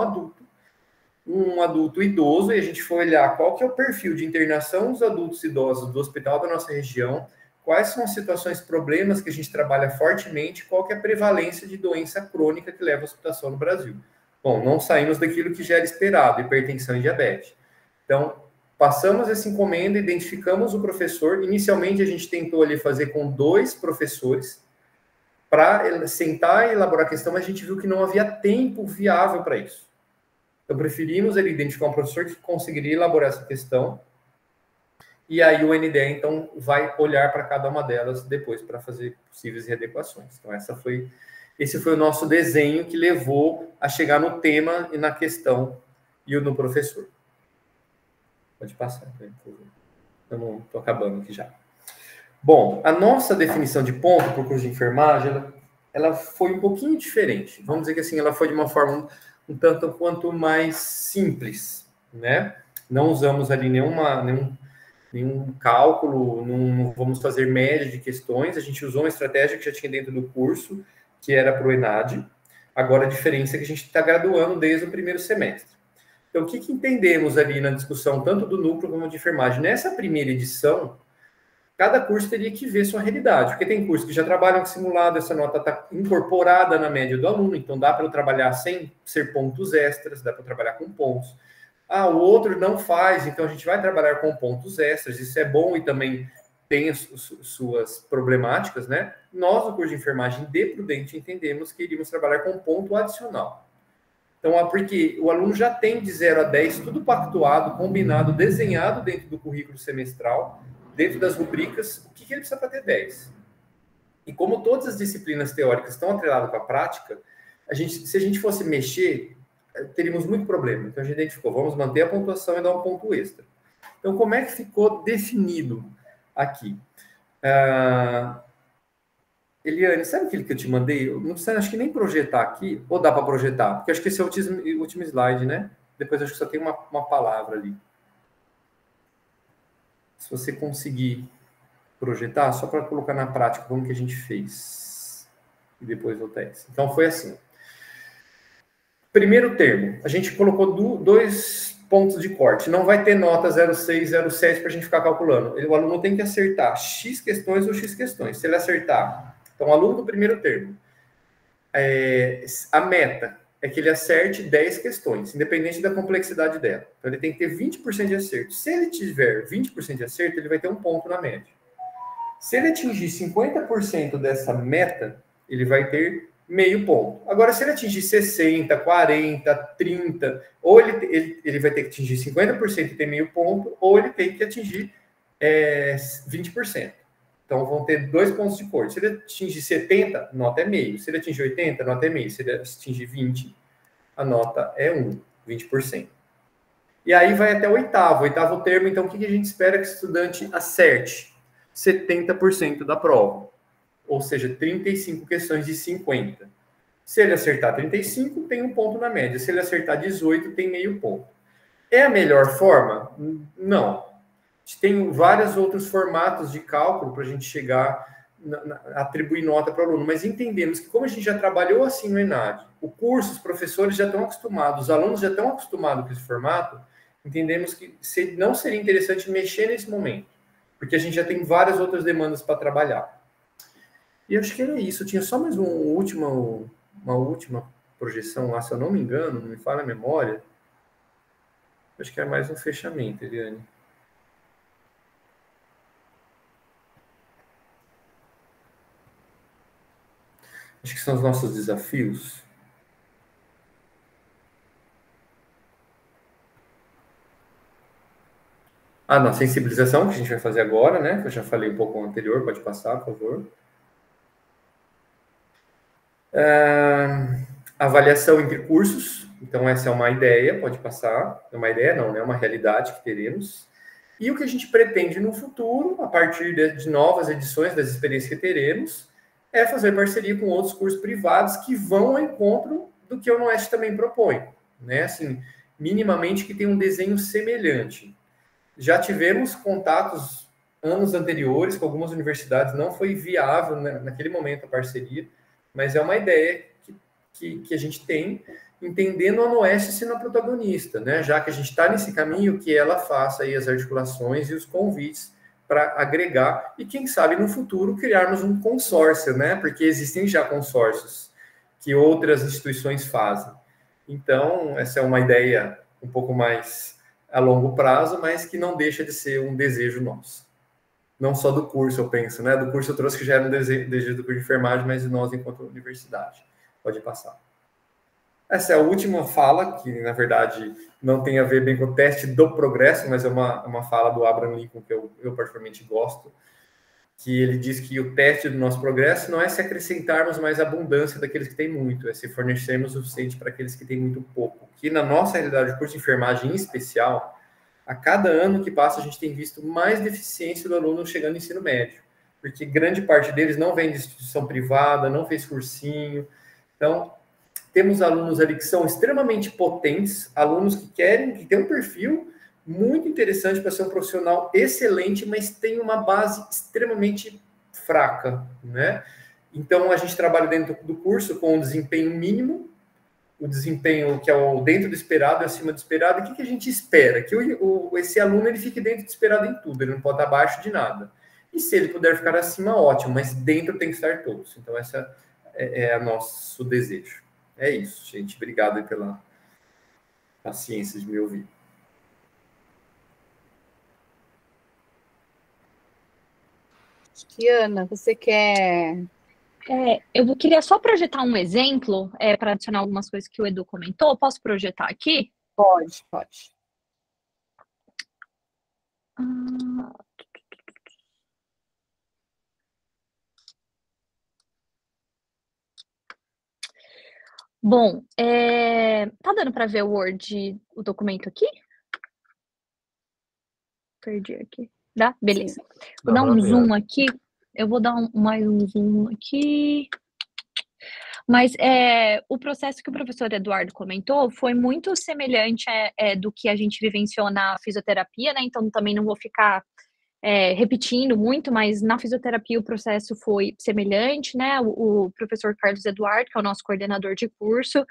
um adulto idoso, e a gente foi olhar qual que é o perfil de internação dos adultos idosos do hospital da nossa região, quais são as situações, problemas que a gente trabalha fortemente, qual que é a prevalência de doença crônica que leva à hospitação no Brasil. Bom, não saímos daquilo que já era esperado, hipertensão e diabetes. Então, passamos essa encomenda, identificamos o professor. Inicialmente, a gente tentou ali fazer com 2 professores, para sentar e elaborar a questão, mas a gente viu que não havia tempo viável para isso. Então, preferimos ele identificar um professor que conseguiria elaborar essa questão, e aí o NDE, então, vai olhar para cada uma delas depois para fazer possíveis readequações. Então, esse foi o nosso desenho que levou a chegar no tema e na questão e no professor. Pode passar, por favor. Eu não estou acabando aqui já. Bom, a nossa definição de ponto para o curso de enfermagem, ela foi um pouquinho diferente. Vamos dizer que assim, ela foi de uma forma um tanto quanto mais simples, né? Não usamos ali nenhum cálculo, não vamos fazer média de questões, a gente usou uma estratégia que já tinha dentro do curso, que era para o ENAD. Agora a diferença é que a gente está graduando desde o primeiro semestre. Então, o que entendemos ali na discussão, tanto do núcleo como de enfermagem? Nessa primeira edição, cada curso teria que ver sua realidade, porque tem cursos que já trabalham com simulado, essa nota está incorporada na média do aluno, então dá para eu trabalhar sem ser pontos extras, dá para eu trabalhar com pontos. Ah, o outro não faz, então a gente vai trabalhar com pontos extras, isso é bom e também tem as suas problemáticas, né? Nós, no curso de enfermagem de Prudente, entendemos que iríamos trabalhar com ponto adicional. Então, porque o aluno já tem de 0 a 10 tudo pactuado, combinado, desenhado dentro do currículo semestral, dentro das rubricas, o que ele precisa para ter 10. E como todas as disciplinas teóricas estão atreladas com a prática, se a gente fosse mexer, teríamos muito problema. Então, a gente identificou, vamos manter a pontuação e dar um ponto extra. Então, como é que ficou definido aqui? Eliane, sabe aquele que eu te mandei? Eu não precisa, acho que nem projetar aqui, ou dá para projetar? Porque acho que esse é o último slide, né? Depois acho que só tem uma palavra ali. Se você conseguir projetar, só para colocar na prática como que a gente fez. E depois o teste. Então, foi assim. Primeiro termo, a gente colocou 2 pontos de corte. Não vai ter nota 0,6, 0,7 para a gente ficar calculando. O aluno tem que acertar X questões ou X questões. Se ele acertar... Então, aluno do primeiro termo, a meta é que ele acerte 10 questões, independente da complexidade dela. Então, ele tem que ter 20% de acerto. Se ele tiver 20% de acerto, ele vai ter 1 ponto na média. Se ele atingir 50% dessa meta, ele vai ter meio ponto. Agora, se ele atingir 60, 40, 30, ou ele vai ter que atingir 50% e ter meio ponto, ou ele tem que atingir 20%. Então, vão ter 2 pontos de corte. Se ele atingir 70, nota é meio. Se ele atingir 80, nota é meio. Se ele atingir 20, a nota é 20%. E aí vai até o oitavo termo. Então, o que a gente espera que o estudante acerte? 70% da prova. Ou seja, 35 questões de 50. Se ele acertar 35, tem 1 ponto na média. Se ele acertar 18, tem meio ponto. É a melhor forma? Não. A gente tem vários outros formatos de cálculo para a gente chegar a atribuir nota para o aluno, mas entendemos que como a gente já trabalhou assim no ENAD, o curso, os professores já estão acostumados, os alunos já estão acostumados com esse formato, entendemos que não seria interessante mexer nesse momento, porque a gente já tem várias outras demandas para trabalhar. E acho que era isso, tinha só mais uma última projeção lá, se eu não me engano, não me falha a memória, acho que era mais um fechamento, Eliane. Acho que são os nossos desafios. Na sensibilização, que a gente vai fazer agora, né? Que eu já falei um pouco anterior, pode passar, por favor. Avaliação entre cursos. Então, essa é uma ideia, pode passar. É uma ideia, não, né? É uma realidade que teremos. E o que a gente pretende no futuro, a partir de novas edições das experiências que teremos, é fazer parceria com outros cursos privados que vão ao encontro do que a UNOeste também propõe, né? Assim, minimamente que tem um desenho semelhante. Já tivemos contatos anos anteriores com algumas universidades, não foi viável, né, naquele momento a parceria, mas é uma ideia que a gente tem, entendendo a UNOeste sendo a protagonista, né? Já que a gente está nesse caminho, que ela faça aí as articulações e os convites para agregar e, quem sabe, no futuro, criarmos um consórcio, né? Porque existem já consórcios que outras instituições fazem. Então, essa é uma ideia um pouco mais a longo prazo, mas que não deixa de ser um desejo nosso. Não só do curso, eu penso, né? Do curso eu trouxe que já era um desejo do curso de enfermagem, mas de nós enquanto universidade. Pode passar. Essa é a última fala, que na verdade não tem a ver bem com o teste do progresso, mas é uma fala do Abraham Lincoln que eu particularmente gosto, que ele diz que o teste do nosso progresso não é se acrescentarmos mais abundância daqueles que têm muito, é se fornecermos o suficiente para aqueles que têm muito pouco. Que na nossa realidade, o curso de enfermagem em especial, a cada ano que passa a gente tem visto mais deficiência do aluno chegando no ensino médio. porque grande parte deles não vem de instituição privada, não fez cursinho. Então, temos alunos ali que são extremamente potentes, alunos que têm um perfil muito interessante para ser um profissional excelente, mas tem uma base extremamente fraca, né? Então, a gente trabalha dentro do curso com um desempenho mínimo, o desempenho que é dentro do esperado e acima do esperado. E o que a gente espera? Que esse aluno ele fique dentro do esperado em tudo, ele não pode estar abaixo de nada. E se ele puder ficar acima, ótimo, mas dentro tem que estar todos. Então, essa é o nosso desejo. É isso, gente. Obrigado aí pela paciência de me ouvir. Ana, você quer... Eu queria só projetar um exemplo para adicionar algumas coisas que o Edu comentou. Posso projetar aqui? Pode. Bom, tá dando para ver o Word, o documento aqui? Perdi aqui. Dá? Beleza. Vou dar um zoom aqui. Eu vou dar mais um zoom aqui. Mas o processo que o professor Eduardo comentou foi muito semelhante do que a gente vivenciou na fisioterapia, né? Então, também não vou ficar repetindo muito, mas na fisioterapia o processo foi semelhante, né? O professor Carlos Eduardo, que é o nosso coordenador de curso,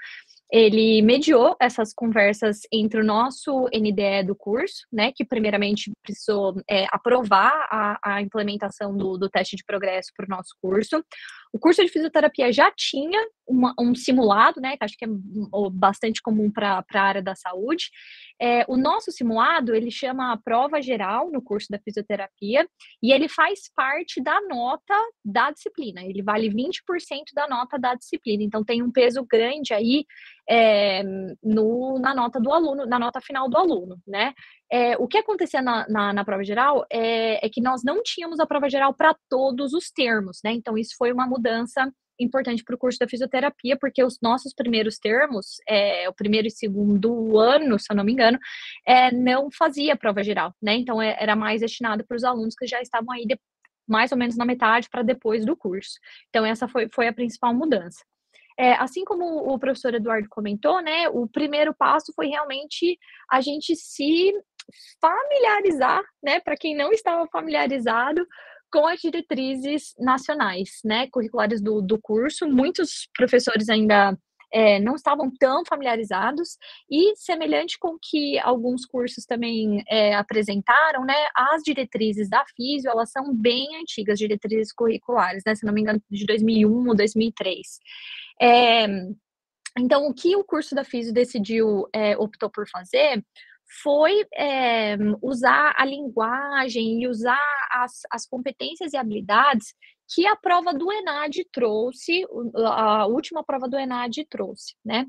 ele mediou essas conversas entre o nosso NDE do curso, né, que primeiramente precisou aprovar a implementação do teste de progresso para o nosso curso. O curso de fisioterapia já tinha um simulado, né, que acho que é bastante comum para a área da saúde. O nosso simulado, ele chama a prova geral no curso da fisioterapia, e ele faz parte da nota da disciplina, ele vale 20% da nota da disciplina, então tem um peso grande aí na nota do aluno, na nota final do aluno, né? O que acontecia na prova geral é que nós não tínhamos a prova geral para todos os termos, né? Então, isso foi uma mudança importante para o curso da fisioterapia, porque os nossos primeiros termos, o primeiro e segundo ano, se eu não me engano, não fazia prova geral, né? Então, era mais destinado para os alunos que já estavam aí mais ou menos na metade para depois do curso. Então, essa foi a principal mudança. Assim como o professor Eduardo comentou, né, o primeiro passo foi realmente a gente se familiarizar, né, para quem não estava familiarizado, com as diretrizes nacionais, né, curriculares do curso. Muitos professores ainda não estavam tão familiarizados, e semelhante com que alguns cursos também apresentaram, né, as diretrizes da Físio, elas são bem antigas, diretrizes curriculares, né, se não me engano, de 2001 ou 2003. Então, o que o curso da Físio optou por fazer foi usar a linguagem e usar as competências e habilidades que a prova do ENAD trouxe, a última prova do ENAD trouxe, né?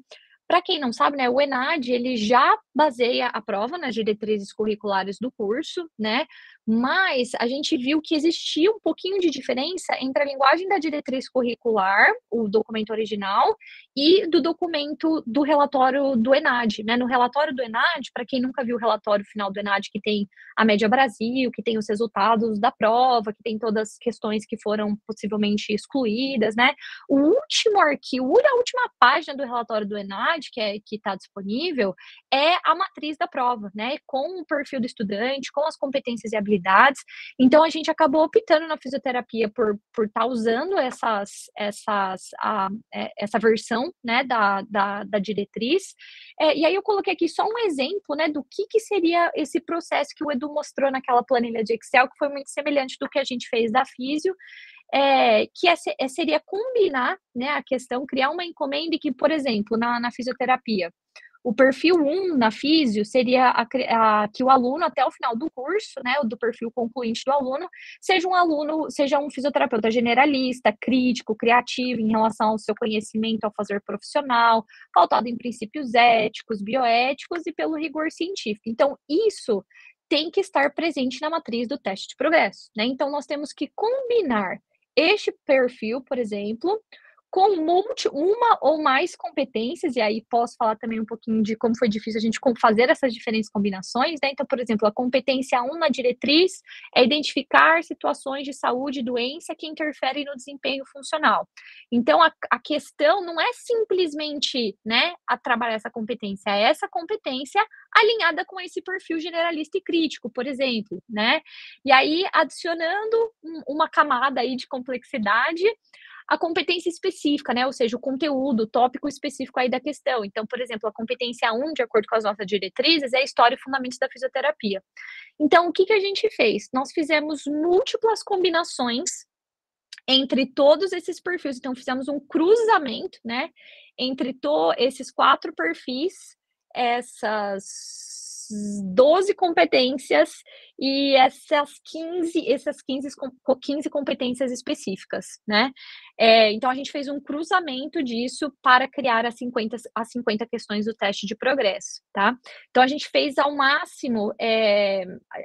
Para quem não sabe, né, o ENAD, ele já baseia a prova nas diretrizes curriculares do curso, né? Mas a gente viu que existia um pouquinho de diferença entre a linguagem da diretriz curricular, o documento original, e do documento do relatório do ENAD, né? No relatório do ENAD, para quem nunca viu o relatório final do ENAD, que tem a média Brasil, que tem os resultados da prova, que tem todas as questões que foram possivelmente excluídas, né? O último arquivo, a última página do relatório do ENAD, que está disponível, é a matriz da prova, né? Com o perfil do estudante, com as competências e habilidades. Então, a gente acabou optando na fisioterapia por estar usando essa versão, né, da diretriz. E aí eu coloquei aqui só um exemplo, né, do que seria esse processo que o Edu mostrou naquela planilha de Excel, que foi muito semelhante do que a gente fez da Físio, seria combinar, né, a questão, criar uma encomenda que, por exemplo, na fisioterapia, o perfil 1 na Físio seria que o aluno, até o final do curso, né, do perfil concluinte do aluno, seja um fisioterapeuta generalista, crítico, criativo em relação ao seu conhecimento ao fazer profissional, pautado em princípios éticos, bioéticos e pelo rigor científico. Então, isso tem que estar presente na matriz do teste de progresso, né? Então, nós temos que combinar este perfil, por exemplo, com uma ou mais competências, e aí posso falar também um pouquinho de como foi difícil a gente fazer essas diferentes combinações, né? Então, por exemplo, a competência 1 na diretriz é identificar situações de saúde e doença que interferem no desempenho funcional. Então, a questão não é simplesmente, né, a trabalhar essa competência, é essa competência alinhada com esse perfil generalista e crítico, por exemplo, né? E aí, adicionando uma camada aí de complexidade, a competência específica, né? Ou seja, o conteúdo, o tópico específico aí da questão. Então, por exemplo, a competência 1, de acordo com as nossas diretrizes, é a história e fundamentos da fisioterapia. Então, o que a gente fez? Nós fizemos múltiplas combinações entre todos esses perfis. Então, fizemos um cruzamento, né? Entre esses 4 perfis, essas 12 competências e essas 15 competências específicas, né? Então, a gente fez um cruzamento disso para criar as 50 questões do teste de progresso, tá? Então, a gente fez ao máximo,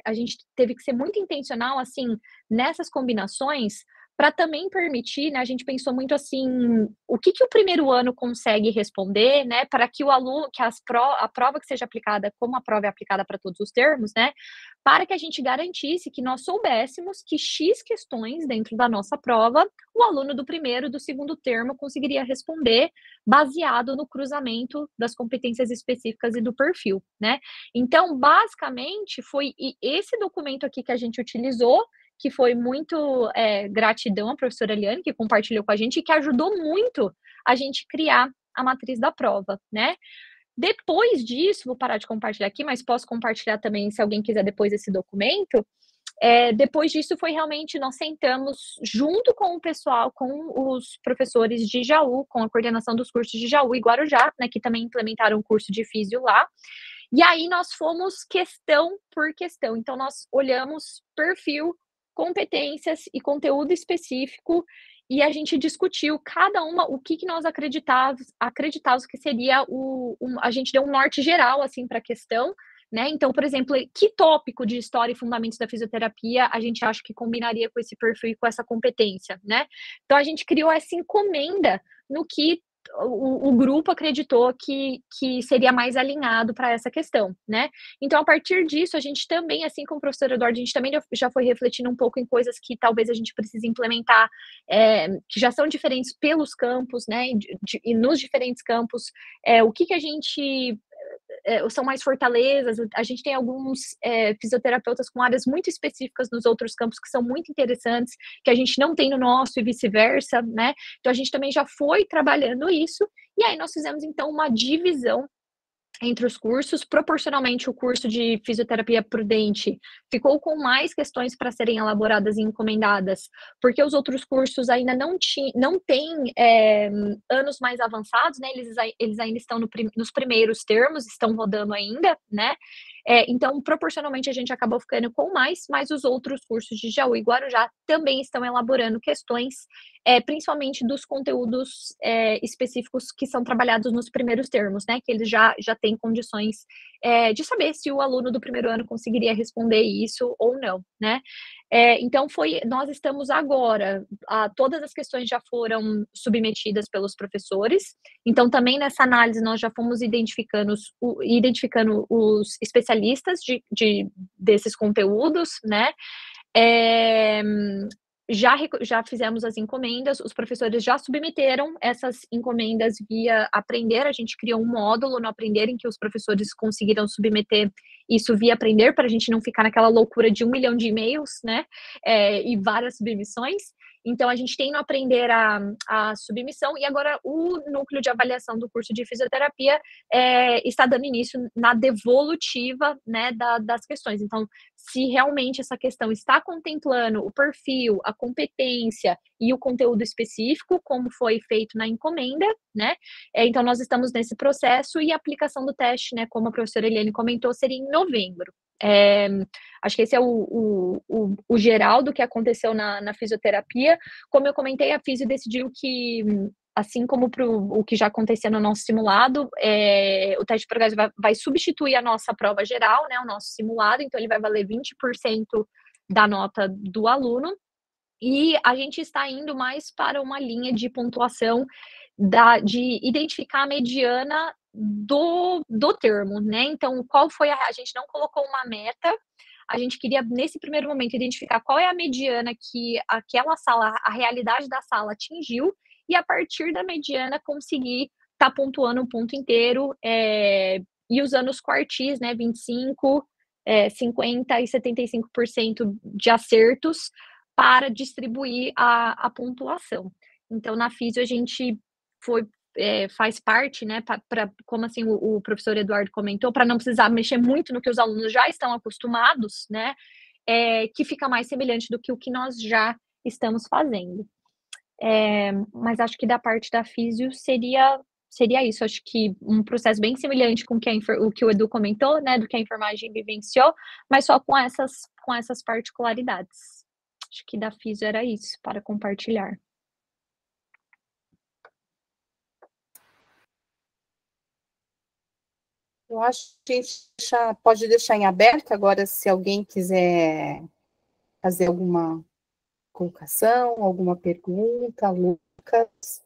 a gente teve que ser muito intencional, assim, nessas combinações, para também permitir, né, a gente pensou muito assim, o que o primeiro ano consegue responder, né, para que o aluno, que a prova que seja aplicada, como a prova é aplicada para todos os termos, né, para que a gente garantisse que nós soubéssemos que X questões dentro da nossa prova, o aluno do primeiro e do segundo termo conseguiria responder baseado no cruzamento das competências específicas e do perfil, né. Então, basicamente, foi esse documento aqui que a gente utilizou, que foi muito gratidão à professora Eliane, que compartilhou com a gente e que ajudou muito a gente criar a matriz da prova, né? Depois disso, vou parar de compartilhar aqui, mas posso compartilhar também se alguém quiser depois esse documento. Depois disso foi realmente, nós sentamos junto com o pessoal, com os professores de Jaú, com a coordenação dos cursos de Jaú e Guarujá, né, que também implementaram o curso de físio lá. E aí nós fomos questão por questão. Então, nós olhamos perfil, competências e conteúdo específico, e a gente discutiu cada uma, o que nós acreditávamos que seria a gente deu um norte geral, assim, para a questão, né? Então, por exemplo, que tópico de história e fundamentos da fisioterapia a gente acha que combinaria com esse perfil e com essa competência, né? Então, a gente criou essa encomenda no que o grupo acreditou que seria mais alinhado para essa questão, né? Então, a partir disso, a gente também, assim como o professor Eduardo, a gente também já foi refletindo um pouco em coisas que talvez a gente precise implementar, que já são diferentes pelos campos, né? E nos diferentes campos, o que a gente são mais fortalezas. A gente tem alguns fisioterapeutas com áreas muito específicas nos outros campos que são muito interessantes, que a gente não tem no nosso e vice-versa, né? Então, a gente também já foi trabalhando isso, e aí nós fizemos, então, uma divisão entre os cursos. Proporcionalmente, o curso de fisioterapia prudente ficou com mais questões para serem elaboradas e encomendadas, porque os outros cursos ainda não têm anos mais avançados, né? Eles ainda estão nos primeiros termos, estão rodando ainda, né? Então, proporcionalmente, a gente acabou ficando com mais, mas os outros cursos de Jaú e Guarujá também estão elaborando questões, principalmente dos conteúdos específicos que são trabalhados nos primeiros termos, né? Que eles já têm condições de saber se o aluno do primeiro ano conseguiria responder isso ou não, né? Então, nós estamos agora, todas as questões já foram submetidas pelos professores, então também nessa análise nós já fomos identificando os especialistas desses conteúdos, né? Já fizemos as encomendas, os professores já submeteram essas encomendas via Aprender. A gente criou um módulo no Aprender em que os professores conseguiram submeter isso via Aprender, para a gente não ficar naquela loucura de 1 milhão de e-mails, né? E várias submissões. Então, a gente tem no Aprender a submissão, e agora o núcleo de avaliação do curso de fisioterapia está dando início na devolutiva, né, das questões. Então, se realmente essa questão está contemplando o perfil, a competência e o conteúdo específico, como foi feito na encomenda, né? Então, nós estamos nesse processo, e a aplicação do teste, né, como a professora Eliane comentou, seria em novembro. Acho que esse é o geral do que aconteceu na fisioterapia. Como eu comentei, a Fisio decidiu que, assim como o que já acontecia no nosso simulado, o teste de progresso vai substituir a nossa prova geral, né, o nosso simulado, então ele vai valer 20% da nota do aluno. E a gente está indo mais para uma linha de pontuação de identificar a mediana do termo, né? Então, qual foi a gente não colocou uma meta, a gente queria, nesse primeiro momento, identificar qual é a mediana que aquela sala, a realidade da sala atingiu, e a partir da mediana conseguir estar pontuando um ponto inteiro, e usando os quartis, né? 25, 50 e 75% de acertos para distribuir a pontuação. Então, na Físio, a gente faz parte, né, como assim o professor Eduardo comentou, para não precisar mexer muito no que os alunos já estão acostumados, né, que fica mais semelhante do que o que nós já estamos fazendo. Mas acho que da parte da Físio seria isso. Acho que um processo bem semelhante com o que o Edu comentou, né, do que a enfermagem vivenciou, mas só com essas particularidades. Acho que da Físio era isso, para compartilhar. Eu acho que a gente pode deixar em aberto agora, se alguém quiser fazer alguma colocação, alguma pergunta, Lucas.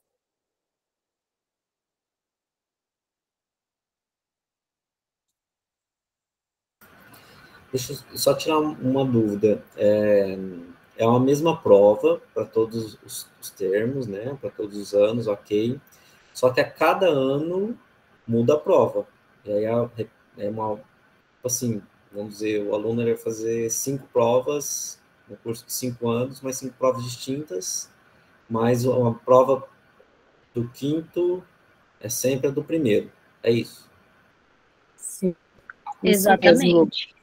Deixa eu só tirar uma dúvida. É uma mesma prova para todos os termos, né? Para todos os anos, ok. Só que a cada ano muda a prova. E aí é uma, assim, vamos dizer, o aluno vai fazer 5 provas no curso de 5 anos, mas 5 provas distintas, mas uma prova do quinto é sempre a do primeiro. É isso? Sim. Exatamente.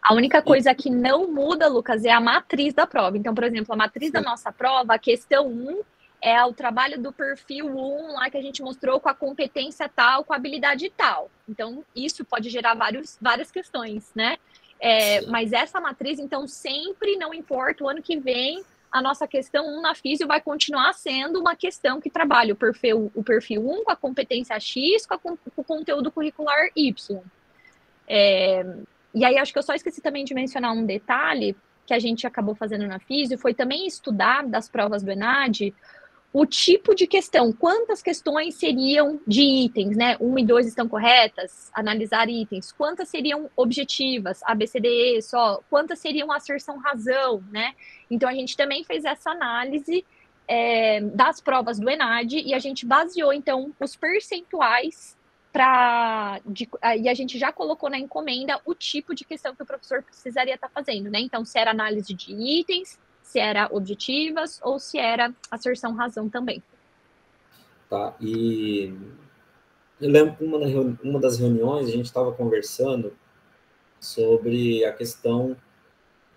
A única coisa que não muda, Lucas, é a matriz da prova. Então, por exemplo, a matriz da nossa prova, a questão 1 é o trabalho do perfil 1, lá que a gente mostrou com a competência tal, com a habilidade tal. Então, isso pode gerar várias questões, né? Mas essa matriz, então, sempre, não importa, o ano que vem, a nossa questão 1 na Físio vai continuar sendo uma questão que trabalha o perfil 1 com a competência X, com o conteúdo curricular Y. E aí, acho que eu só esqueci também de mencionar um detalhe que a gente acabou fazendo na Físio, foi também estudar das provas do ENAD o tipo de questão, quantas questões seriam de itens, né? 1 e 2 estão corretas, analisar itens, quantas seriam objetivas, ABCDE, só, quantas seriam asserção-razão, né? Então, a gente também fez essa análise das provas do ENAD e a gente baseou, então, os percentuais e a gente já colocou na encomenda o tipo de questão que o professor precisaria estar fazendo, né? Então, se era análise de itens, se era objetivas ou se era asserção-razão também. Tá, e eu lembro que uma das reuniões a gente estava conversando sobre a questão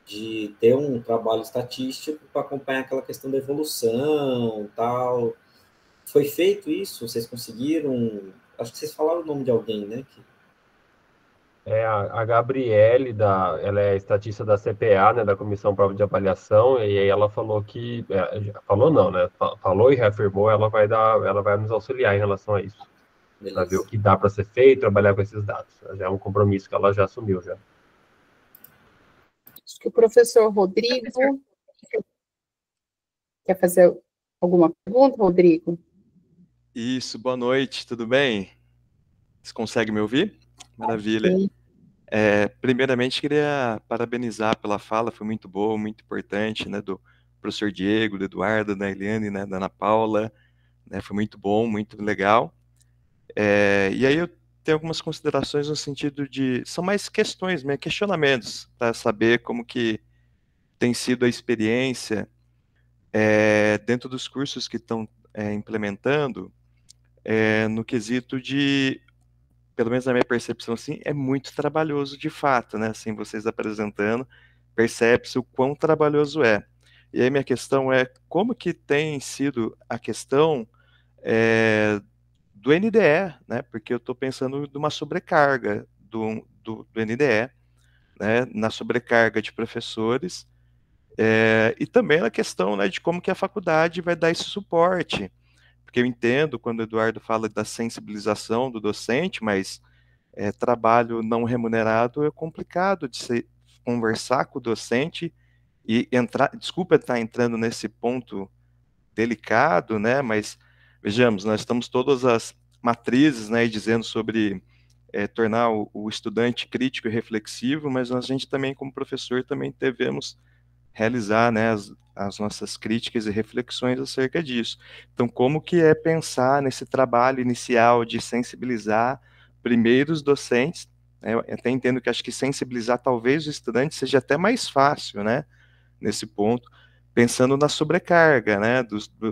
de ter um trabalho estatístico para acompanhar aquela questão da evolução, tal. Foi feito isso? Vocês conseguiram? Acho que vocês falaram o nome de alguém, né? A Gabriele, ela é estatística da CPA, né, da Comissão Prova de Avaliação, e aí ela falou que, falou não, né, falou e reafirmou, ela vai nos auxiliar em relação a isso, para ver o que dá para ser feito, trabalhar com esses dados. Já é um compromisso que ela já assumiu, já. Acho que o professor Rodrigo quer fazer alguma pergunta, Rodrigo? Isso, boa noite, tudo bem? Você consegue me ouvir? Maravilha. Sim. Primeiramente, queria parabenizar pela fala, foi muito boa, muito importante, né, do professor Diego, do Eduardo, da Eliane, né, da Ana Paula, né, foi muito bom, muito legal. E aí eu tenho algumas considerações no sentido são mais questões, questionamentos, para saber como que tem sido a experiência dentro dos cursos que estão implementando, no quesito de, pelo menos na minha percepção, assim, é muito trabalhoso de fato, né? Assim, vocês apresentando, percebe-se o quão trabalhoso é. E aí minha questão é, como que tem sido a questão do NDE, né? Porque eu estou pensando numa sobrecarga do NDE, né? Na sobrecarga de professores, e também na questão, né, de como que a faculdade vai dar esse suporte. Porque eu entendo quando o Eduardo fala da sensibilização do docente, mas trabalho não remunerado é complicado de se conversar com o docente E desculpa estar entrando nesse ponto delicado, né? Mas vejamos, nós estamos todas as matrizes, né, dizendo sobre tornar o estudante crítico e reflexivo, mas a gente também, como professor, também devemos realizar, né, as nossas críticas e reflexões acerca disso. Então, como que é pensar nesse trabalho inicial de sensibilizar primeiro os docentes, né? Eu até entendo que acho que sensibilizar talvez o estudante seja até mais fácil, né, nesse ponto, pensando na sobrecarga, né,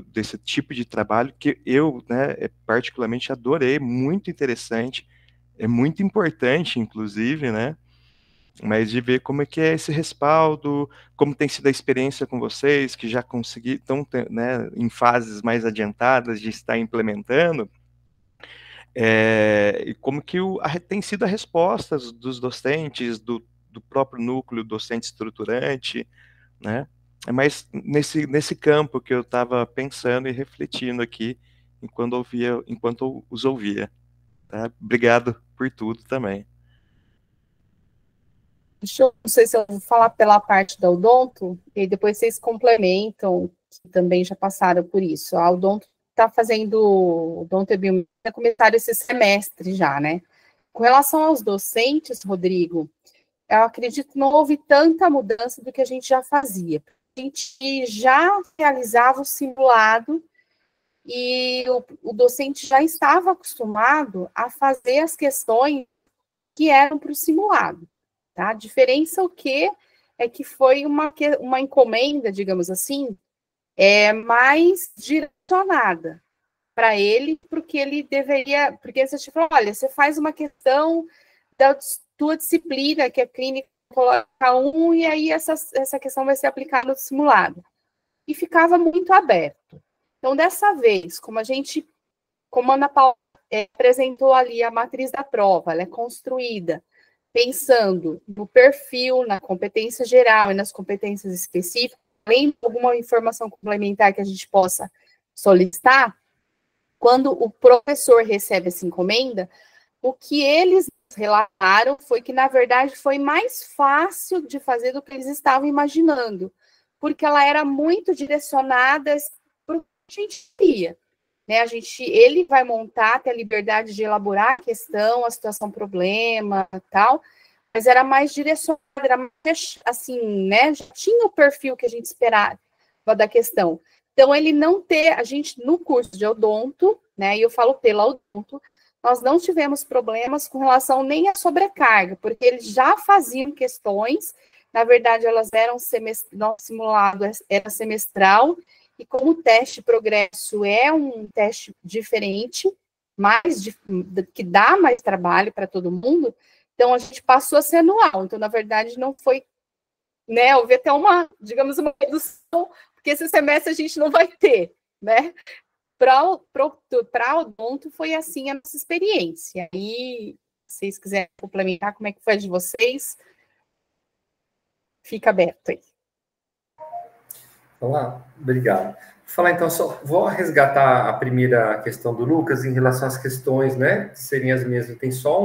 desse tipo de trabalho que eu, né, particularmente adorei, muito interessante, é muito importante, inclusive, né, mas de ver como é que é esse respaldo, como tem sido a experiência com vocês, que já estão, né, em fases mais adiantadas de estar implementando, e como que tem sido a resposta dos docentes, do próprio núcleo docente estruturante, né? É mais nesse campo que eu estava pensando e refletindo aqui enquanto os ouvia. Tá? Obrigado por tudo também. Não sei se eu vou falar pela parte da Odonto, e depois vocês complementam, que também já passaram por isso. A Odonto está fazendo Odonto e Biomedicina, começaram esse semestre já, né? Com relação aos docentes, Rodrigo, eu acredito que não houve tanta mudança do que a gente já fazia. A gente já realizava o simulado e o docente já estava acostumado a fazer as questões que eram para o simulado. Tá? A diferença o quê? É que foi uma encomenda, digamos assim, mais direcionada para ele, porque ele deveria, porque você falou, olha, você faz uma questão da tua disciplina, que é clínica, coloca um, e aí essa questão vai ser aplicada no simulado. E ficava muito aberto. Então, dessa vez, como a Ana Paula apresentou ali a matriz da prova, ela é construída pensando no perfil, na competência geral e nas competências específicas, além de alguma informação complementar que a gente possa solicitar, quando o professor recebe essa encomenda, o que eles relataram foi que, na verdade, foi mais fácil de fazer do que eles estavam imaginando, porque ela era muito direcionada para o que a gente queria. Né, ele vai montar, ter a liberdade de elaborar a questão, a situação, problema, tal, mas era mais direcionado, era mais, assim, né, já tinha o perfil que a gente esperava da questão. Então, ele não a gente, no curso de odonto, né, e eu falo pela odonto, nós não tivemos problemas com relação nem à sobrecarga, porque eles já faziam questões, na verdade, elas eram nosso simulado era semestral, e como o teste progresso é um teste diferente, que dá mais trabalho para todo mundo, então a gente passou a ser anual. Então, na verdade, não foi, né? Houve até digamos, uma redução, porque esse semestre a gente não vai ter, né? Para a Odonto foi assim a nossa experiência. E se vocês quiserem complementar como é que foi a de vocês, fica aberto aí. Olá, obrigado. Vou falar então, só vou resgatar a primeira questão do Lucas em relação às questões, né, que seriam as mesmas. Tem só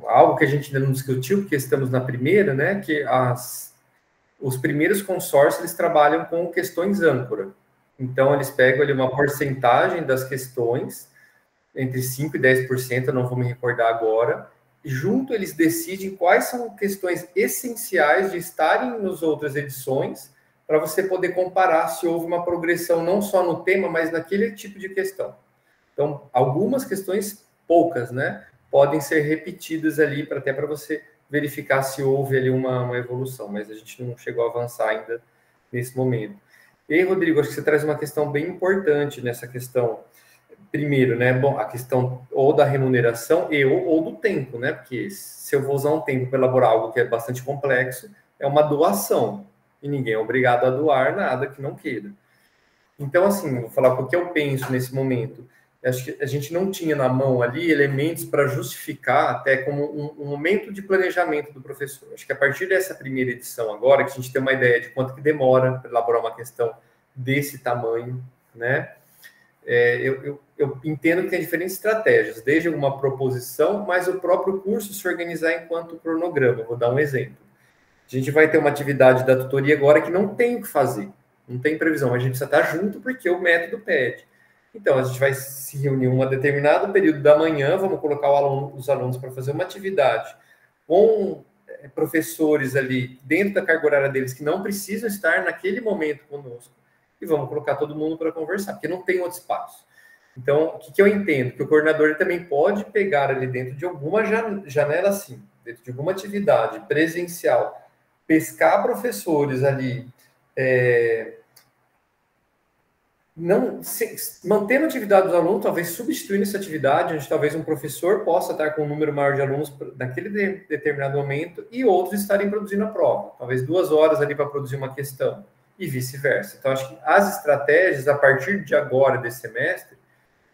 algo que a gente ainda não discutiu, porque estamos na primeira, né, que os primeiros consórcios, eles trabalham com questões âncora. Então, eles pegam ali uma porcentagem das questões, entre 5% e 10%, eu não vou me recordar agora, e junto eles decidem quais são questões essenciais de estarem nas outras edições, para você poder comparar se houve uma progressão não só no tema, mas naquele tipo de questão. Então, algumas questões, poucas, né, podem ser repetidas ali, até para você verificar se houve ali uma evolução, mas a gente não chegou a avançar ainda nesse momento. E aí, Rodrigo, acho que você traz uma questão bem importante nessa questão. Primeiro, né, bom, a questão ou da remuneração ou do tempo, né, porque se eu vou usar um tempo para elaborar algo que é bastante complexo, é uma doação, e ninguém é obrigado a doar nada que não queira. Então, assim, vou falar o que eu penso nesse momento. Acho que a gente não tinha na mão ali elementos para justificar até como um momento de planejamento do professor. Acho que a partir dessa primeira edição agora, que a gente tem uma ideia de quanto que demora para elaborar uma questão desse tamanho, né? Eu entendo que tem diferentes estratégias, desde uma proposição, mas o próprio curso se organizar enquanto cronograma. Vou dar um exemplo. A gente vai ter uma atividade da tutoria agora que não tem o que fazer, não tem previsão, mas a gente precisa estar junto porque o método pede. Então, a gente vai se reunir em um determinado período da manhã, vamos colocar os alunos para fazer uma atividade com professores ali dentro da carga horária deles que não precisam estar naquele momento conosco e vamos colocar todo mundo para conversar, porque não tem outro espaço. Então, o que eu entendo? Que o coordenador ele também pode pegar ali dentro de alguma janela assim, dentro de alguma atividade presencial, pescar professores ali, mantendo a atividade dos alunos, talvez substituindo essa atividade, onde talvez um professor possa estar com um número maior de alunos naquele determinado momento e outros estarem produzindo a prova. Talvez 2 horas ali para produzir uma questão e vice-versa. Então, acho que as estratégias, a partir de agora, desse semestre,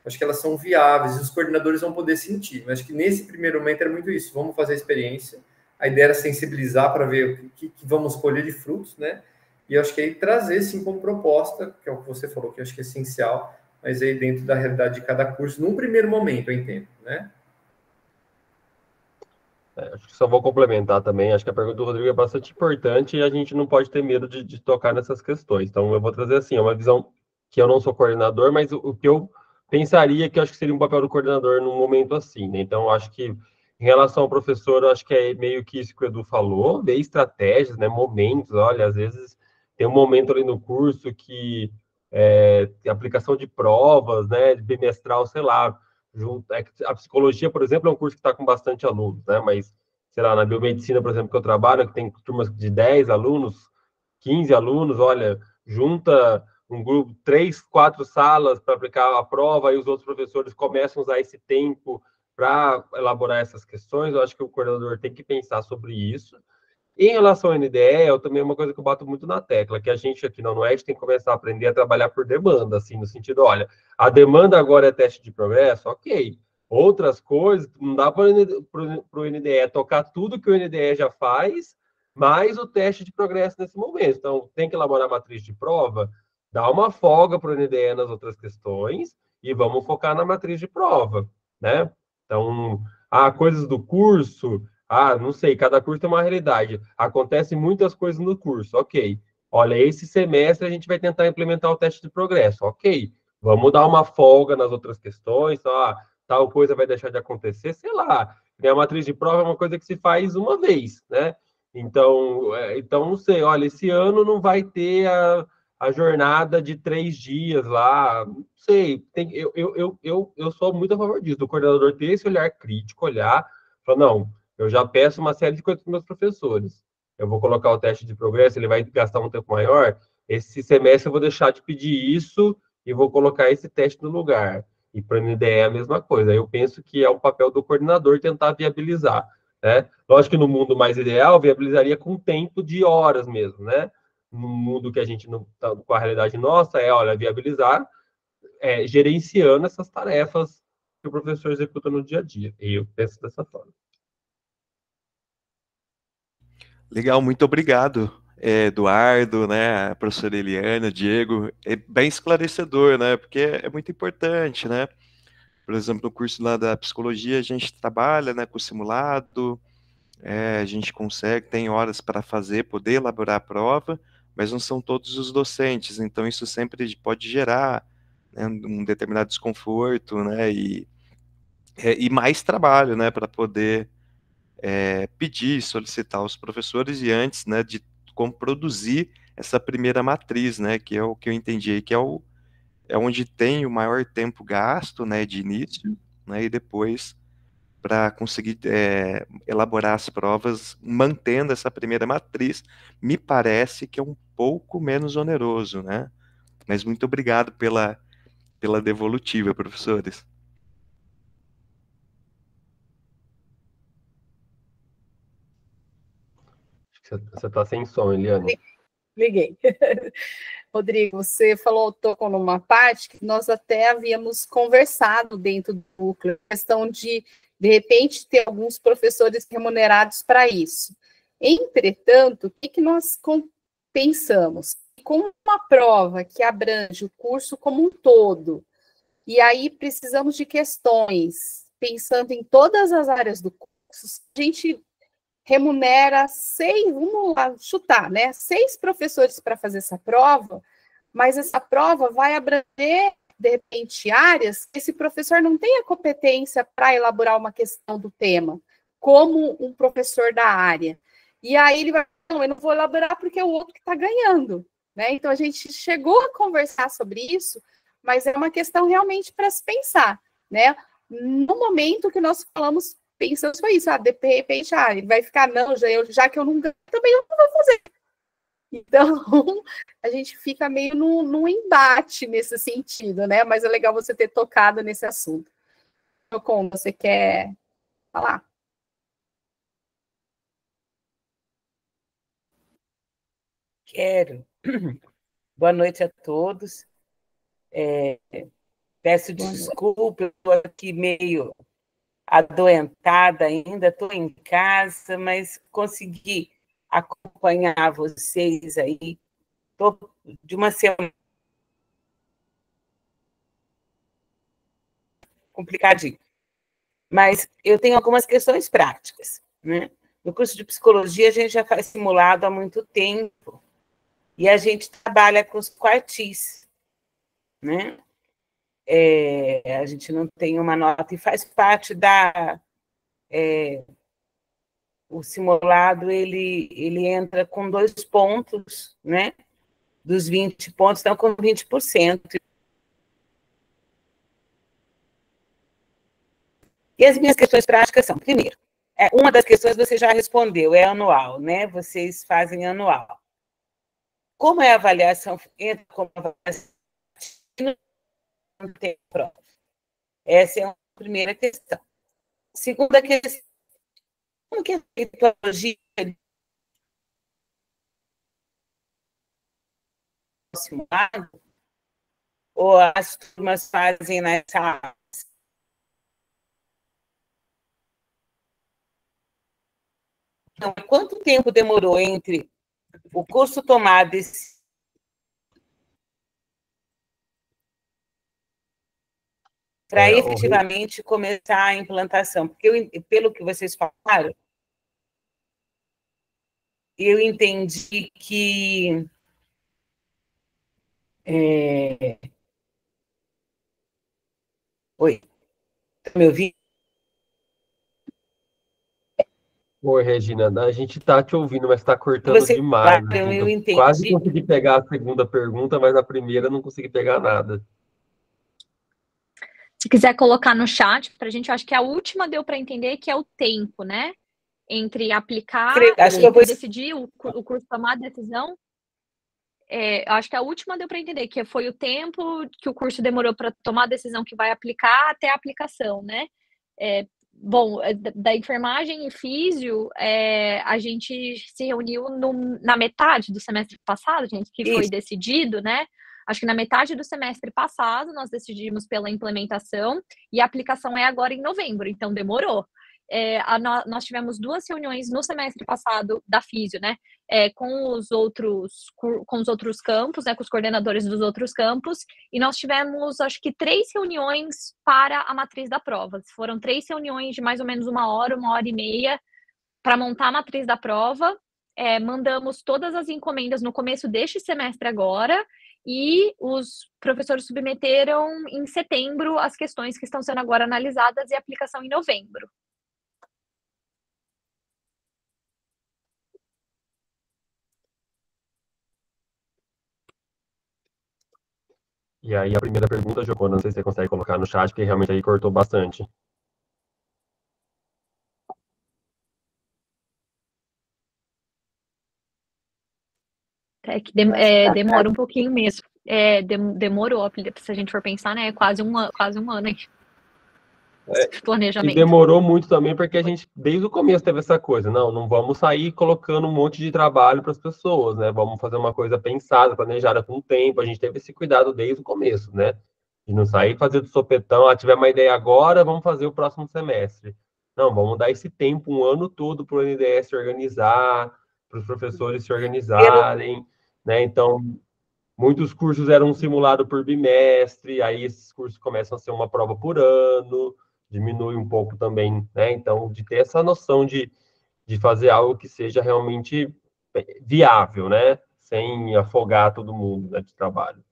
acho que elas são viáveis e os coordenadores vão poder sentir. Mas acho que nesse primeiro momento era muito isso. Vamos fazer a experiência. A ideia era sensibilizar para ver o que vamos colher de frutos, né? E eu acho que aí trazer, sim, como proposta, que é o que você falou, que eu acho que é essencial, mas aí dentro da realidade de cada curso, num primeiro momento, eu entendo, né? Acho que só vou complementar também. Acho que a pergunta do Rodrigo é bastante importante e a gente não pode ter medo de tocar nessas questões. Então, eu vou trazer, assim, uma visão que eu não sou coordenador, mas o que eu pensaria que eu acho que seria um papel do coordenador num momento assim, né? Então, acho que, em relação ao professor, eu acho que é meio que isso que o Edu falou, ver estratégias, né? Momentos, olha, às vezes tem um momento ali no curso que tem aplicação de provas, né? De bimestral, sei lá, a psicologia, por exemplo, é um curso que está com bastante alunos, né? Mas, sei lá, na biomedicina, por exemplo, que eu trabalho, que tem turmas de 10 alunos, 15 alunos, olha, junta um grupo, 3, 4 salas para aplicar a prova, e os outros professores começam a usar esse tempo para elaborar essas questões. Eu acho que o coordenador tem que pensar sobre isso. Em relação ao NDE, eu também é uma coisa que eu bato muito na tecla, que a gente aqui na UniOeste tem que começar a aprender a trabalhar por demanda, assim, no sentido, olha, a demanda agora é teste de progresso, ok. Outras coisas, não dá para o NDE tocar tudo que o NDE já faz, mais o teste de progresso nesse momento. Então, tem que elaborar a matriz de prova, dá uma folga para o NDE nas outras questões e vamos focar na matriz de prova, né? Então, coisas do curso... não sei, cada curso tem uma realidade. Acontecem muitas coisas no curso, ok. Olha, esse semestre a gente vai tentar implementar o teste de progresso, ok. Vamos dar uma folga nas outras questões, tal coisa vai deixar de acontecer, sei lá. A matriz de prova é uma coisa que se faz uma vez, né? Então não sei, olha, esse ano não vai ter a jornada de 3 dias lá, não sei. Eu sou muito a favor disso, do coordenador ter esse olhar crítico, olhar, falar, não, eu já peço uma série de coisas para os meus professores. Eu vou colocar o teste de progresso, ele vai gastar um tempo maior. Esse semestre eu vou deixar de pedir isso e vou colocar esse teste no lugar. E para o NDE é a mesma coisa. Eu penso que é o papel do coordenador tentar viabilizar, né? Lógico que no mundo mais ideal, viabilizaria com tempo de horas mesmo, né? No mundo que a gente não está com a realidade nossa, olha, viabilizar gerenciando essas tarefas que o professor executa no dia a dia. E eu penso dessa forma. Legal, muito obrigado, Eduardo, né, a professora Eliana, Diego, é bem esclarecedor, né, porque é muito importante, né, por exemplo, no curso lá da psicologia, a gente trabalha, né, com simulado, a gente consegue, tem horas para fazer, poder elaborar a prova, mas não são todos os docentes, então isso sempre pode gerar, né, um determinado desconforto, né, e mais trabalho, né, para poder pedir, solicitar aos professores e antes, né, de como produzir essa primeira matriz, né, que é o que eu entendi aí, que é onde tem o maior tempo gasto, né, de início, né, e depois para conseguir elaborar as provas mantendo essa primeira matriz, me parece que é um pouco menos oneroso, né, mas muito obrigado pela devolutiva, professores. Você está sem som, Eliane. Liguei. Rodrigo, você tocou numa parte que nós até havíamos conversado dentro do núcleo, a questão de repente, ter alguns professores remunerados para isso. Entretanto, o que nós pensamos? Com uma prova que abrange o curso como um todo, e aí precisamos de questões, pensando em todas as áreas do curso, a gente remunera 6, vamos lá chutar, né? 6 professores para fazer essa prova, mas essa prova vai abranger, de repente, áreas que esse professor não tem a competência para elaborar uma questão do tema, como um professor da área. E aí ele vai, não, eu não vou elaborar porque é o outro que está ganhando, né? Então a gente chegou a conversar sobre isso, mas é uma questão realmente para se pensar, né? No momento que nós falamos, pensamos foi isso, de repente, ele vai ficar, não, já que eu não ganho, também eu não vou fazer. Então, a gente fica meio num embate nesse sentido, né? Mas é legal você ter tocado nesse assunto. Como você quer falar? Quero. Boa noite a todos. Peço desculpa, eu estou aqui meio adoentada ainda, estou em casa, mas consegui acompanhar vocês aí. Estou de uma semana complicadinho. Mas eu tenho algumas questões práticas, né? No curso de psicologia, a gente já faz simulado há muito tempo, e a gente trabalha com os quartis, né? A gente não tem uma nota, e faz parte o simulado, ele entra com 2 pontos, né? Dos 20 pontos, estão com 20%. E as minhas questões práticas são, primeiro, uma das questões você já respondeu, é anual, né? Vocês fazem anual. Como é a avaliação? Entra como avaliação, não tem prova. Essa é a primeira questão. Segunda questão, como que é a metodologia simulado? Ou as turmas fazem nas salas? Então, quanto tempo demorou entre o curso tomado para efetivamente começar a implantação? Porque, pelo que vocês falaram, eu entendi que Oi, tá me ouvindo? Oi, Regina, a gente está te ouvindo, mas está cortando demais. Eu entendi. Quase consegui pegar a segunda pergunta, mas a primeira não consegui pegar nada. Se quiser colocar no chat para a gente, eu acho que a última deu para entender que é o tempo, né? Entre aplicar e decidir o curso tomar a decisão. Acho que a última deu para entender, que foi o tempo que o curso demorou para tomar a decisão que vai aplicar até a aplicação, né? Bom, da enfermagem e físio, a gente se reuniu na metade do semestre passado, gente, que foi decidido, né? Acho que na metade do semestre passado nós decidimos pela implementação e a aplicação é agora em novembro, então demorou. Nós tivemos 2 reuniões no semestre passado da físio, né? Com os outros campos, né? Com os coordenadores dos outros campos, e nós tivemos, acho que 3 reuniões para a matriz da prova. Foram 3 reuniões de mais ou menos 1 hora e meia para montar a matriz da prova. Mandamos todas as encomendas no começo deste semestre agora, e os professores submeteram em setembro as questões que estão sendo agora analisadas e aplicação em novembro. E aí, a primeira pergunta, Giovana, não sei se você consegue colocar no chat, porque realmente aí cortou bastante. Demora um pouquinho mesmo. Demorou, se a gente for pensar, né? Quase um ano aí. Planejamento. E demorou muito também, porque a gente, desde o começo, teve essa coisa. Não vamos sair colocando um monte de trabalho para as pessoas, né? Vamos fazer uma coisa pensada, planejada com o tempo. A gente teve esse cuidado desde o começo, né? De não sair fazer do sopetão, tiver uma ideia agora, vamos fazer o próximo semestre. Não, vamos dar esse tempo, um ano todo, para o NDS se organizar, para os professores se organizarem, né? Então, muitos cursos eram simulados por bimestre, aí esses cursos começam a ser uma prova por ano, diminui um pouco também, né? Então, de ter essa noção de de fazer algo que seja realmente viável, né? Sem afogar todo mundo, né, de trabalho.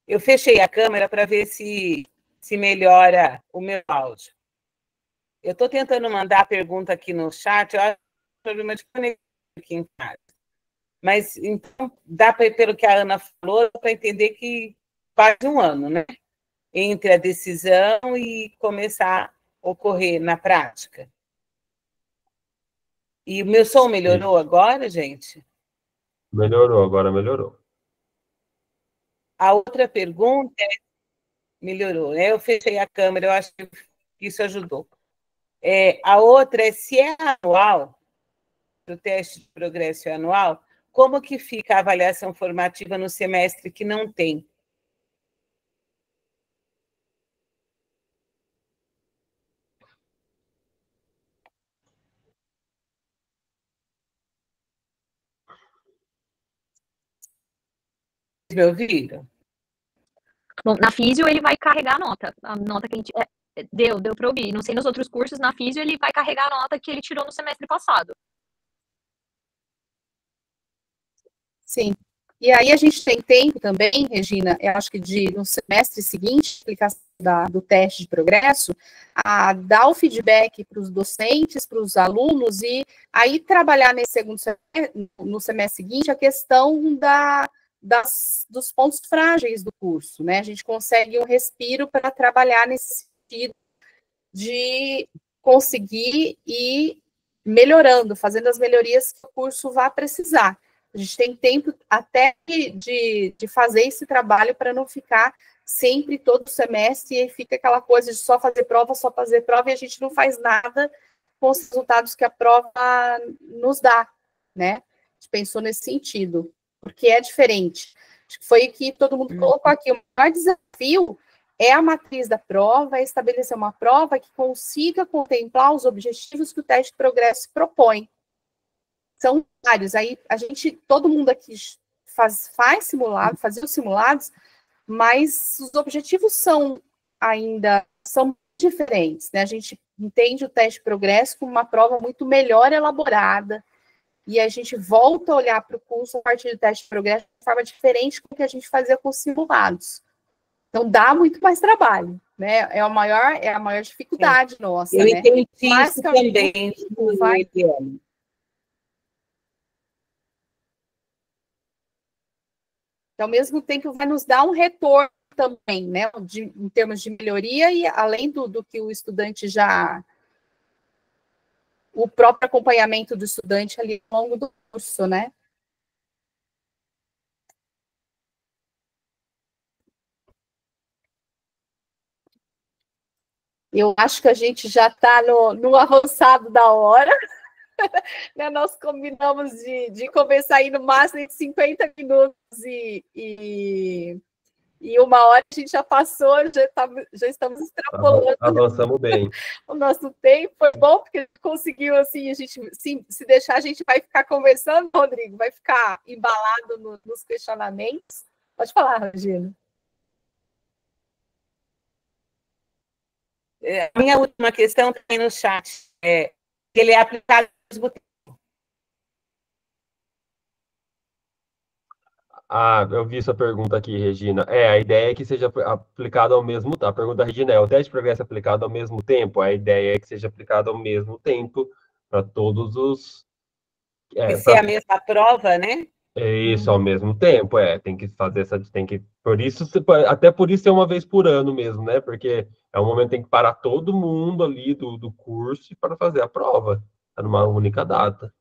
Eu fechei a câmera para ver se melhora o meu áudio. Eu estou tentando mandar a pergunta aqui no chat, eu acho que é um problema de conexão aqui em casa. Mas, então, dá para, pelo que a Ana falou, para entender que quase um ano, né? Entre a decisão e começar a ocorrer na prática. E o meu som melhorou agora, gente? Melhorou, agora melhorou. A outra pergunta melhorou, né? Eu fechei a câmera, eu acho que isso ajudou. A outra é se é anual, o teste de progresso é anual, como que fica a avaliação formativa no semestre que não tem? Vocês me ouviram? Bom, na físio ele vai carregar a nota que a gente... deu para ouvir. Não sei nos outros cursos, na físio ele vai carregar a nota que ele tirou no semestre passado. Sim. E aí a gente tem tempo também, Regina, eu acho que no semestre seguinte, aplicação do teste de progresso, a dar o feedback para os docentes, para os alunos, e aí trabalhar nesse segundo semestre, no semestre seguinte, a questão dos pontos frágeis do curso, né? A gente consegue um respiro para trabalhar nesse sentido de conseguir ir melhorando, fazendo as melhorias que o curso vai precisar. A gente tem tempo até de fazer esse trabalho para não ficar sempre todo semestre e fica aquela coisa de só fazer prova, e a gente não faz nada com os resultados que a prova nos dá, né? A gente pensou nesse sentido, porque é diferente. Acho que foi o que todo mundo colocou aqui. O maior desafio é a matriz da prova, é estabelecer uma prova que consiga contemplar os objetivos que o teste de progresso propõe. São vários. Aí todo mundo aqui fazia os simulados, mas os objetivos são diferentes, né? A gente entende o teste de progresso como uma prova muito melhor elaborada, e a gente volta a olhar para o curso a partir do teste de progresso de forma diferente do que a gente fazia com os simulados. Então, dá muito mais trabalho, né? É a maior dificuldade nossa, Eu né? entendi isso também, Eliane. Então, ao mesmo tempo, vai nos dar um retorno também, né? Em termos de melhoria, e além do que o estudante o próprio acompanhamento do estudante ali ao longo do curso, né? Eu acho que a gente já está no avançado da hora. Né? Nós combinamos de conversar aí no máximo de 50 minutos e uma hora a gente já passou, já estamos extrapolando. Avançamos bem. O nosso tempo foi bom, porque conseguiu, assim, a gente, se deixar, a gente vai ficar conversando, Rodrigo, vai ficar embalado nos questionamentos. Pode falar, Regina. A minha última questão tem no chat. Ele é aplicado ao mesmo tempo. Eu vi essa pergunta aqui, Regina. A ideia é que seja aplicado ao mesmo tempo. A pergunta da Regina é: o teste de progresso é aplicado ao mesmo tempo? A ideia é que seja aplicado ao mesmo tempo para todos os... Vai ser a mesma prova, né? Isso, ao mesmo tempo, tem que fazer até por isso é uma vez por ano mesmo, né? Porque é um momento que tem que parar todo mundo ali do curso para fazer a prova, numa única data.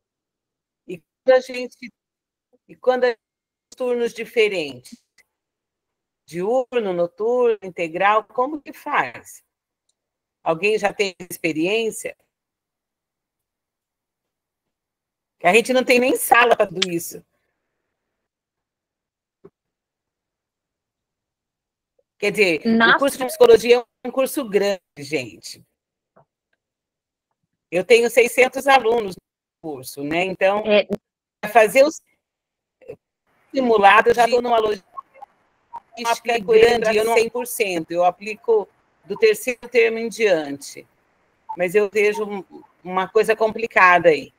E quando turnos diferentes, diurno, noturno, integral, como que faz? Alguém já tem experiência? A gente não tem nem sala para tudo isso. Quer dizer, o curso de psicologia é um curso grande, gente. Eu tenho 600 alunos no curso, né? Então, para fazer os simulados, eu já estou numa logística grande, eu não 100%. Eu aplico do terceiro termo em diante. Mas eu vejo uma coisa complicada aí.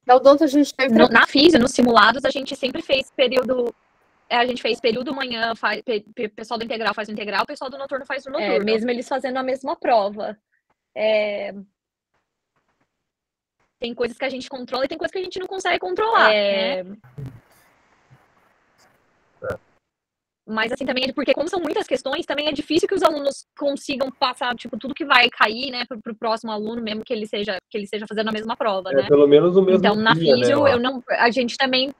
Na odonto, a gente teve... Na físio, nos simulados, a gente sempre fez período... A gente fez período manhã, o pessoal do integral faz o integral, o pessoal do noturno faz o noturno. Mesmo eles fazendo a mesma prova. Tem coisas que a gente controla e tem coisas que a gente não consegue controlar, né? Mas assim, também, porque como são muitas questões, também é difícil que os alunos consigam passar, tipo, tudo que vai cair, né, pro próximo aluno, mesmo que ele seja fazendo a mesma prova, né? Pelo menos o mesmo então, na dia, físio, né, a gente também,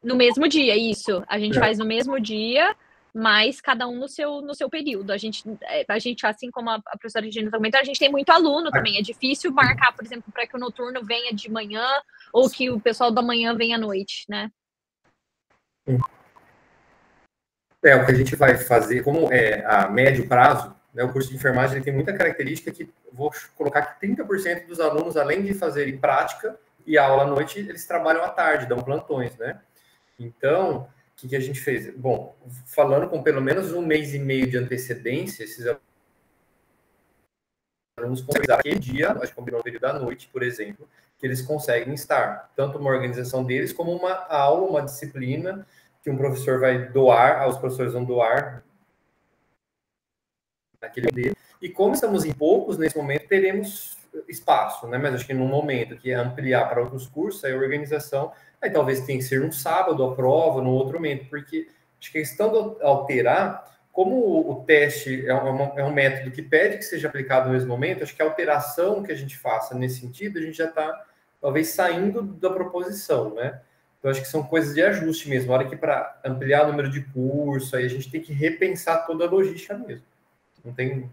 no mesmo dia, isso. A gente faz no mesmo dia, mas cada um no seu período. A gente, assim como a professora Regina comentou, a gente tem muito aluno também. É difícil marcar, por exemplo, para que o noturno venha de manhã ou que o pessoal da manhã venha à noite, né? O que a gente vai fazer, como é a médio prazo, né, o curso de enfermagem ele tem muita característica que vou colocar que 30% dos alunos, além de fazerem prática e aula à noite, eles trabalham à tarde, dão plantões, né? Então, o que a gente fez? Bom, falando com pelo menos 1 mês e meio de antecedência, esses alunos convidaram aquele dia, acho que combinou o período da noite, por exemplo, que eles conseguem estar, tanto uma organização deles, como uma aula, uma disciplina, que um professor vai doar, os professores vão doar naquele dia. E como estamos em poucos, nesse momento, teremos espaço, né? Mas acho que no momento que é ampliar para outros cursos, aí a organização, aí talvez tenha que ser um sábado a prova, no outro momento, porque acho que a questão de alterar, como o teste é um método que pede que seja aplicado no mesmo momento, acho que a alteração que a gente faça nesse sentido, a gente já está, talvez, saindo da proposição, né? Então, acho que são coisas de ajuste mesmo. A hora que para ampliar o número de curso, aí a gente tem que repensar toda a logística mesmo. Não tem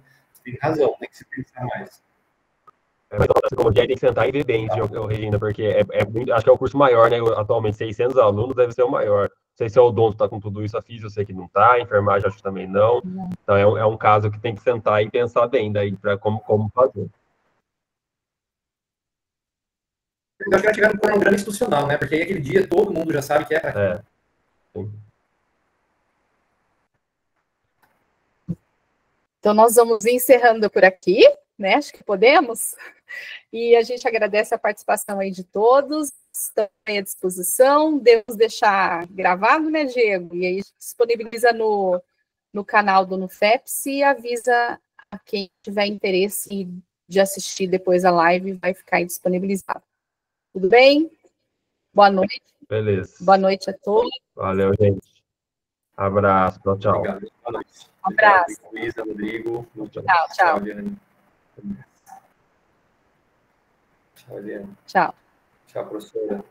razão, tem que se pensar mais. Mas a psicologia tem que sentar e ver bem, Regina, porque acho que é o curso maior, né? Atualmente, 600 alunos deve ser o maior. Não sei se o odonto está com tudo isso, a física eu sei que não está, a enfermagem acho que também não. Então, é um caso que tem que sentar e pensar bem daí para como fazer. Eu acho que vai chegar no cronograma institucional, né? Porque aí aquele dia todo mundo já sabe que é. Sim. Então, nós vamos encerrando por aqui, né? Acho que podemos. E a gente agradece a participação aí de todos, estão à disposição. Devemos deixar gravado, né, Diego? E aí disponibiliza no canal do Nufeps e avisa a quem tiver interesse de assistir depois a live, vai ficar disponibilizado. Tudo bem? Boa noite. Beleza. Boa noite a todos. Valeu, gente. Abraço. Tchau. Obrigado. Boa noite. Um abraço. Luísa, Rodrigo. Tchau. Tchau, Eliane. Tchau, Eliane. Tchau. Tchau, professora.